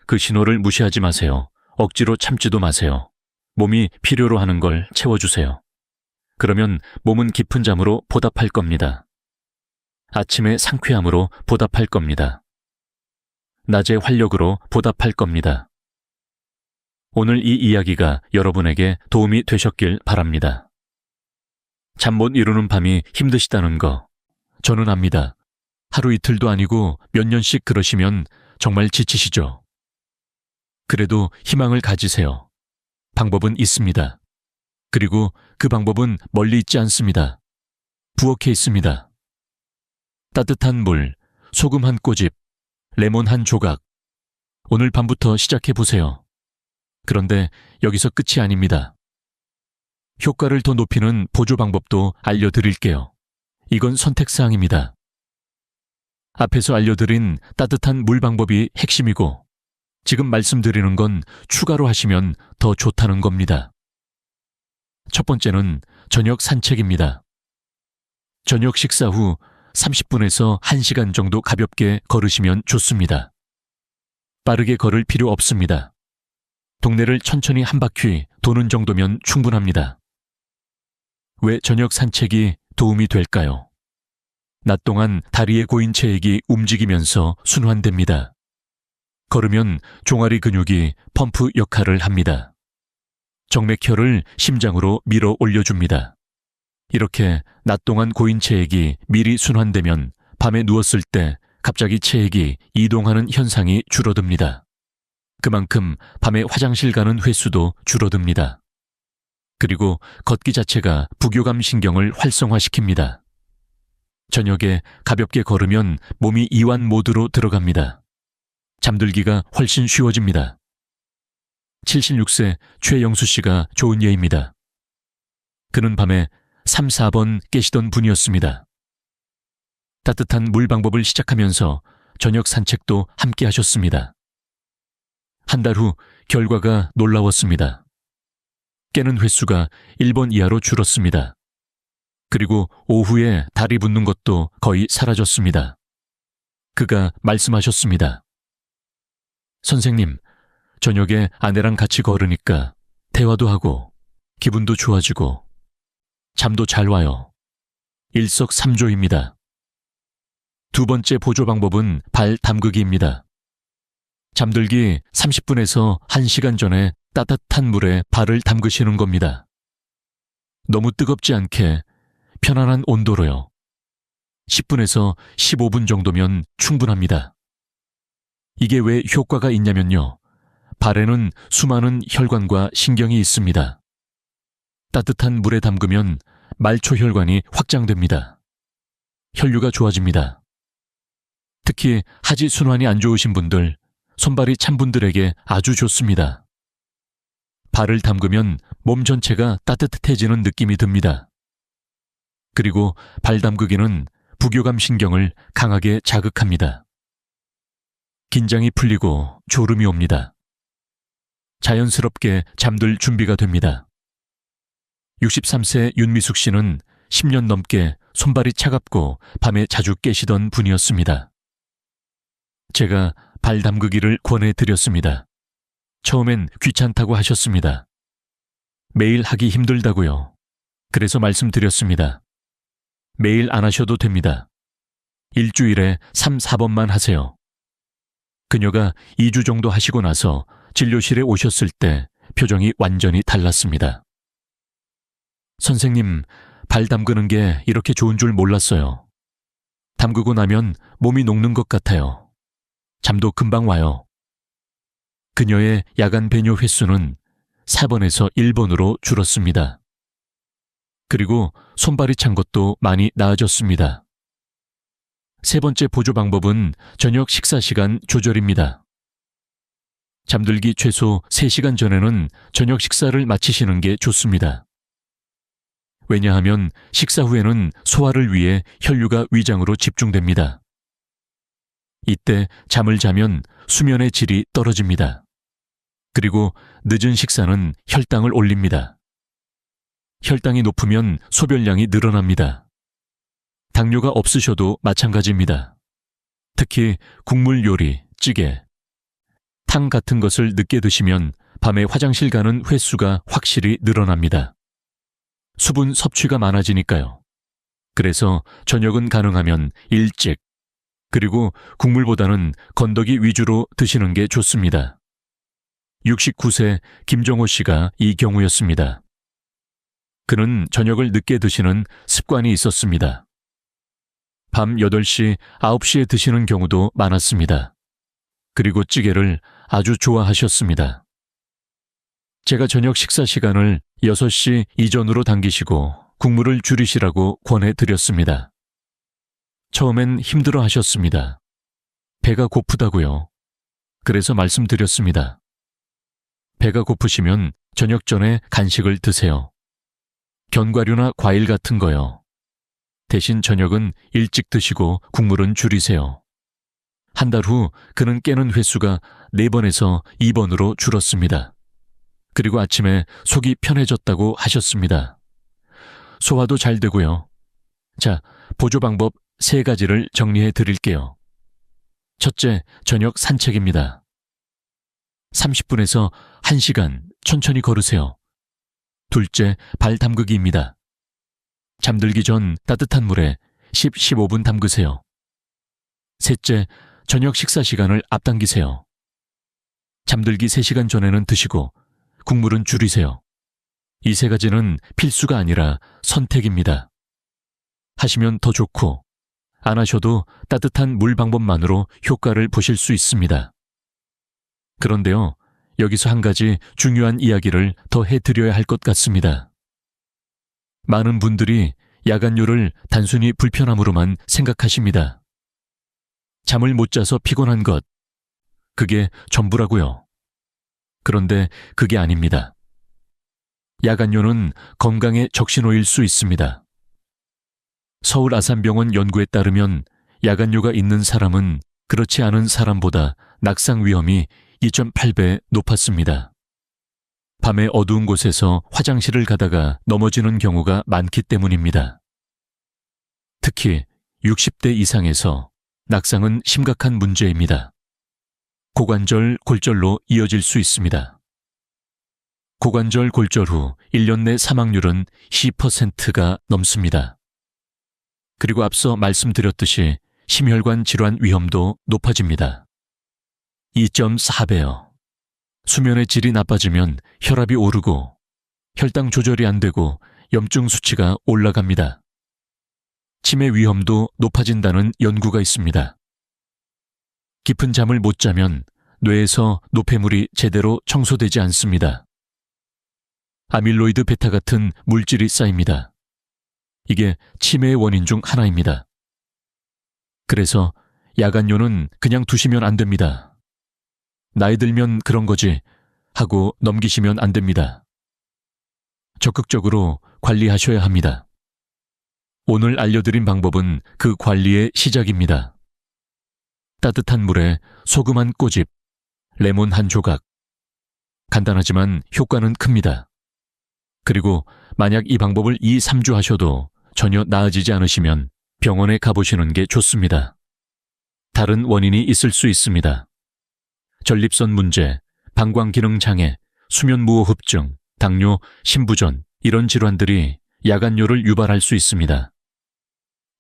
그 신호를 무시하지 마세요. 억지로 참지도 마세요. 몸이 필요로 하는 걸 채워주세요. 그러면 몸은 깊은 잠으로 보답할 겁니다. 아침에 상쾌함으로 보답할 겁니다. 낮의 활력으로 보답할 겁니다. 오늘 이 이야기가 여러분에게 도움이 되셨길 바랍니다. 잠 못 이루는 밤이 힘드시다는 거 저는 압니다. 하루 이틀도 아니고 몇 년씩 그러시면 정말 지치시죠. 그래도 희망을 가지세요. 방법은 있습니다. 그리고 그 방법은 멀리 있지 않습니다. 부엌에 있습니다. 따뜻한 물, 소금 한 꼬집, 레몬 한 조각. 오늘 밤부터 시작해 보세요. 그런데 여기서 끝이 아닙니다. 효과를 더 높이는 보조 방법도 알려드릴게요. 이건 선택사항입니다. 앞에서 알려드린 따뜻한 물 방법이 핵심이고 지금 말씀드리는 건 추가로 하시면 더 좋다는 겁니다. 첫 번째는 저녁 산책입니다. 저녁 식사 후 30분에서 1시간 정도 가볍게 걸으시면 좋습니다. 빠르게 걸을 필요 없습니다. 동네를 천천히 한 바퀴 도는 정도면 충분합니다. 왜 저녁 산책이 도움이 될까요? 낮 동안 다리의 고인 체액이 움직이면서 순환됩니다. 걸으면 종아리 근육이 펌프 역할을 합니다. 정맥혈을 심장으로 밀어 올려줍니다. 이렇게 낮 동안 고인 체액이 미리 순환되면 밤에 누웠을 때 갑자기 체액이 이동하는 현상이 줄어듭니다. 그만큼 밤에 화장실 가는 횟수도 줄어듭니다. 그리고 걷기 자체가 부교감 신경을 활성화시킵니다. 저녁에 가볍게 걸으면 몸이 이완 모드로 들어갑니다. 잠들기가 훨씬 쉬워집니다. 76세 최영수 씨가 좋은 예입니다. 그는 밤에 3, 4번 깨시던 분이었습니다. 따뜻한 물 방법을 시작하면서 저녁 산책도 함께 하셨습니다. 한 달 후 결과가 놀라웠습니다. 깨는 횟수가 1번 이하로 줄었습니다. 그리고 오후에 다리 붓는 것도 거의 사라졌습니다. 그가 말씀하셨습니다. 선생님, 저녁에 아내랑 같이 걸으니까 대화도 하고 기분도 좋아지고 잠도 잘 와요. 일석삼조입니다. 두 번째 보조 방법은 발 담그기입니다. 잠들기 30분에서 1시간 전에 따뜻한 물에 발을 담그시는 겁니다. 너무 뜨겁지 않게 편안한 온도로요. 10분에서 15분 정도면 충분합니다. 이게 왜 효과가 있냐면요. 발에는 수많은 혈관과 신경이 있습니다. 따뜻한 물에 담그면 말초혈관이 확장됩니다. 혈류가 좋아집니다. 특히 하지순환이 안 좋으신 분들, 손발이 찬 분들에게 아주 좋습니다. 발을 담그면 몸 전체가 따뜻해지는 느낌이 듭니다. 그리고 발 담그기는 부교감 신경을 강하게 자극합니다. 긴장이 풀리고 졸음이 옵니다. 자연스럽게 잠들 준비가 됩니다. 63세 윤미숙 씨는 10년 넘게 손발이 차갑고 밤에 자주 깨시던 분이었습니다. 제가 발 담그기를 권해드렸습니다. 처음엔 귀찮다고 하셨습니다. 매일 하기 힘들다고요. 그래서 말씀드렸습니다. 매일 안 하셔도 됩니다. 일주일에 3, 4번만 하세요. 그녀가 2주 정도 하시고 나서 진료실에 오셨을 때 표정이 완전히 달랐습니다. 선생님, 발 담그는 게 이렇게 좋은 줄 몰랐어요. 담그고 나면 몸이 녹는 것 같아요. 잠도 금방 와요. 그녀의 야간 배뇨 횟수는 4번에서 1번으로 줄었습니다. 그리고 손발이 찬 것도 많이 나아졌습니다. 세 번째 보조 방법은 저녁 식사 시간 조절입니다. 잠들기 최소 3시간 전에는 저녁 식사를 마치시는 게 좋습니다. 왜냐하면 식사 후에는 소화를 위해 혈류가 위장으로 집중됩니다. 이때 잠을 자면 수면의 질이 떨어집니다. 그리고 늦은 식사는 혈당을 올립니다. 혈당이 높으면 소변량이 늘어납니다. 당뇨가 없으셔도 마찬가지입니다. 특히 국물 요리, 찌개, 탕 같은 것을 늦게 드시면 밤에 화장실 가는 횟수가 확실히 늘어납니다. 수분 섭취가 많아지니까요. 그래서 저녁은 가능하면 일찍, 그리고 국물보다는 건더기 위주로 드시는 게 좋습니다. 69세 김정호 씨가 이 경우였습니다. 그는 저녁을 늦게 드시는 습관이 있었습니다. 밤 8시, 9시에 드시는 경우도 많았습니다. 그리고 찌개를 아주 좋아하셨습니다. 제가 저녁 식사 시간을 6시 이전으로 당기시고 국물을 줄이시라고 권해드렸습니다. 처음엔 힘들어 하셨습니다. 배가 고프다고요. 그래서 말씀드렸습니다. 배가 고프시면 저녁 전에 간식을 드세요. 견과류나 과일 같은 거요. 대신 저녁은 일찍 드시고 국물은 줄이세요. 한 달 후 그는 깨는 횟수가 4번에서 2번으로 줄었습니다. 그리고 아침에 속이 편해졌다고 하셨습니다. 소화도 잘 되고요. 자, 보조 방법 3가지를 정리해 드릴게요. 첫째, 저녁 산책입니다. 30분에서 1시간 천천히 걸으세요. 둘째, 발 담그기입니다. 잠들기 전 따뜻한 물에 10, 15분 담그세요. 셋째, 저녁 식사 시간을 앞당기세요. 잠들기 3시간 전에는 드시고 국물은 줄이세요. 이 3가지는 필수가 아니라 선택입니다. 하시면 더 좋고 안 하셔도 따뜻한 물 방법만으로 효과를 보실 수 있습니다. 그런데요, 여기서 한 가지 중요한 이야기를 더 해드려야 할 것 같습니다. 많은 분들이 야간뇨를 단순히 불편함으로만 생각하십니다. 잠을 못 자서 피곤한 것, 그게 전부라고요. 그런데 그게 아닙니다. 야간뇨는 건강에 적신호일 수 있습니다. 서울 아산병원 연구에 따르면 야간뇨가 있는 사람은 그렇지 않은 사람보다 낙상 위험이 2.8배 높았습니다. 밤에 어두운 곳에서 화장실을 가다가 넘어지는 경우가 많기 때문입니다. 특히 60대 이상에서 낙상은 심각한 문제입니다. 고관절, 골절로 이어질 수 있습니다. 고관절 골절 후 1년 내 사망률은 10%가 넘습니다. 그리고 앞서 말씀드렸듯이 심혈관 질환 위험도 높아집니다. 2.4배요. 수면의 질이 나빠지면 혈압이 오르고 혈당 조절이 안 되고 염증 수치가 올라갑니다. 치매 위험도 높아진다는 연구가 있습니다. 깊은 잠을 못 자면 뇌에서 노폐물이 제대로 청소되지 않습니다. 아밀로이드 베타 같은 물질이 쌓입니다. 이게 치매의 원인 중 하나입니다. 그래서 야간요는 그냥 두시면 안 됩니다. 나이 들면 그런 거지 하고 넘기시면 안 됩니다. 적극적으로 관리하셔야 합니다. 오늘 알려드린 방법은 그 관리의 시작입니다. 따뜻한 물에 소금 한 꼬집, 레몬 한 조각. 간단하지만 효과는 큽니다. 그리고 만약 이 방법을 2, 3주 하셔도 전혀 나아지지 않으시면 병원에 가보시는 게 좋습니다. 다른 원인이 있을 수 있습니다. 전립선 문제, 방광기능 장애, 수면무호흡증, 당뇨, 심부전 이런 질환들이 야간요를 유발할 수 있습니다.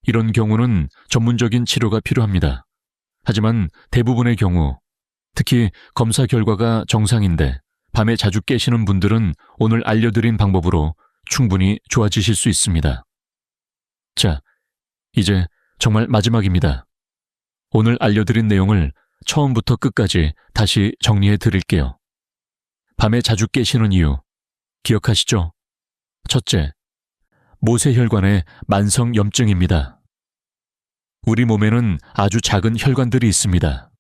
이런 경우는 전문적인 치료가 필요합니다. 하지만 대부분의 경우, 특히 검사 결과가 정상인데 밤에 자주 깨시는 분들은 오늘 알려드린 방법으로 충분히 좋아지실 수 있습니다. 자, 이제 정말 마지막입니다. 오늘 알려드린 내용을 처음부터 끝까지 다시 정리해 드릴게요. 밤에 자주 깨시는 이유, 기억하시죠? 첫째, 모세혈관의 만성 염증입니다. 우리 몸에는 아주 작은 혈관들이 있습니다.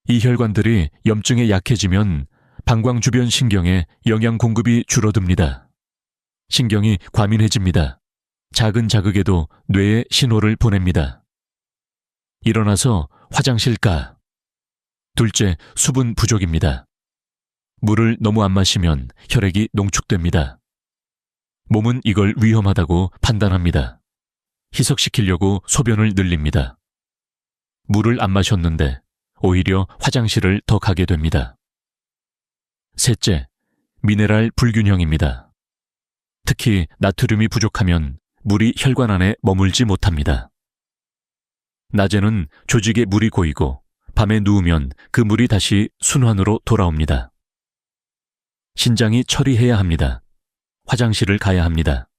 이 혈관들이 염증에 약해지면 방광 주변 신경에 영양 공급이 줄어듭니다. 신경이 과민해집니다. 작은 자극에도 뇌에 신호를 보냅니다. 일어나서 화장실 가. 둘째, 수분 부족입니다. 물을 너무 안 마시면 혈액이 농축됩니다. 몸은 이걸 위험하다고 판단합니다. 희석시키려고 소변을 늘립니다. 물을 안 마셨는데 오히려 화장실을 더 가게 됩니다. 셋째, 미네랄 불균형입니다. 특히 나트륨이 부족하면 물이 혈관 안에 머물지 못합니다. 낮에는 조직에 물이 고이고 밤에 누우면 그 물이 다시 순환으로 돌아옵니다. 신장이 처리해야 합니다. 화장실을 가야 합니다.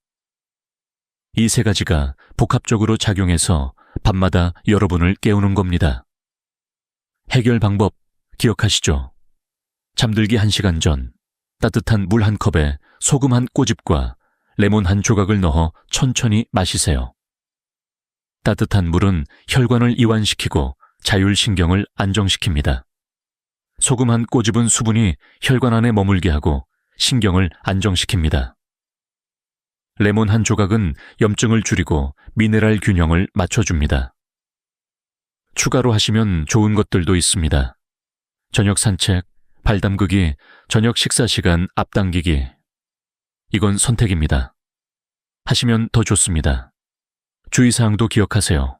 이 세 가지가 복합적으로 작용해서 밤마다 여러분을 깨우는 겁니다. 해결 방법 기억하시죠? 잠들기 1시간 전 따뜻한 물 한 컵에 소금 한 꼬집과 레몬 한 조각을 넣어 천천히 마시세요. 따뜻한 물은 혈관을 이완시키고 자율신경을 안정시킵니다. 소금 한 꼬집은 수분이 혈관 안에 머물게 하고 신경을 안정시킵니다. 레몬 한 조각은 염증을 줄이고 미네랄 균형을 맞춰줍니다. 추가로 하시면 좋은 것들도 있습니다. 저녁 산책, 발 담그기, 저녁 식사 시간 앞당기기. 이건 선택입니다. 하시면 더 좋습니다. 주의사항도 기억하세요.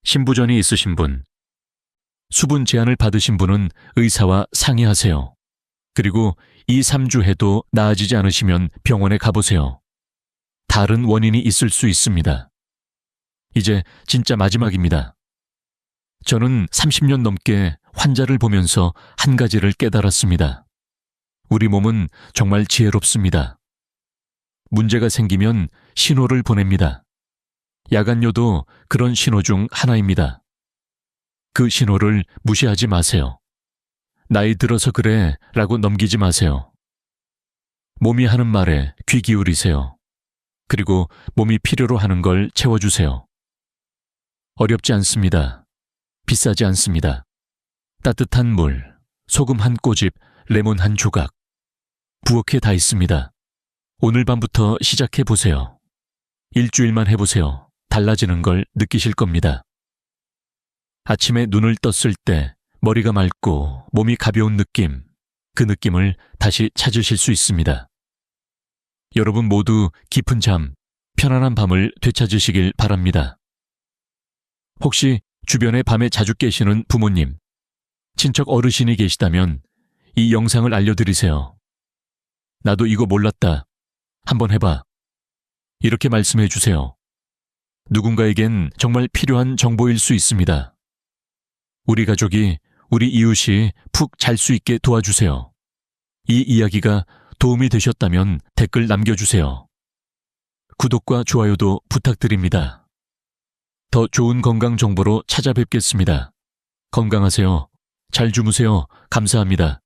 심부전이 있으신 분, 수분 제한을 받으신 분은 의사와 상의하세요. 그리고 2, 3주 해도 나아지지 않으시면 병원에 가보세요. 다른 원인이 있을 수 있습니다. 이제 진짜 마지막입니다. 저는 30년 넘게 환자를 보면서 한 가지를 깨달았습니다. 우리 몸은 정말 지혜롭습니다. 문제가 생기면 신호를 보냅니다. 야간요도 그런 신호 중 하나입니다. 그 신호를 무시하지 마세요. 나이 들어서 그래 라고 넘기지 마세요. 몸이 하는 말에 귀 기울이세요. 그리고 몸이 필요로 하는 걸 채워주세요. 어렵지 않습니다. 비싸지 않습니다. 따뜻한 물, 소금 한 꼬집, 레몬 한 조각. 부엌에 다 있습니다. 오늘 밤부터 시작해 보세요. 일주일만 해보세요. 달라지는 걸 느끼실 겁니다. 아침에 눈을 떴을 때 머리가 맑고 몸이 가벼운 느낌, 그 느낌을 다시 찾으실 수 있습니다. 여러분 모두 깊은 잠, 편안한 밤을 되찾으시길 바랍니다. 혹시 주변에 밤에 자주 깨시는 부모님, 친척 어르신이 계시다면 이 영상을 알려드리세요. 나도 이거 몰랐다. 한번 해봐. 이렇게 말씀해 주세요. 누군가에겐 정말 필요한 정보일 수 있습니다. 우리 가족이, 우리 이웃이 푹 잘 수 있게 도와주세요. 이 이야기가 도움이 되셨다면 댓글 남겨주세요. 구독과 좋아요도 부탁드립니다. 더 좋은 건강 정보로 찾아뵙겠습니다. 건강하세요. 잘 주무세요. 감사합니다.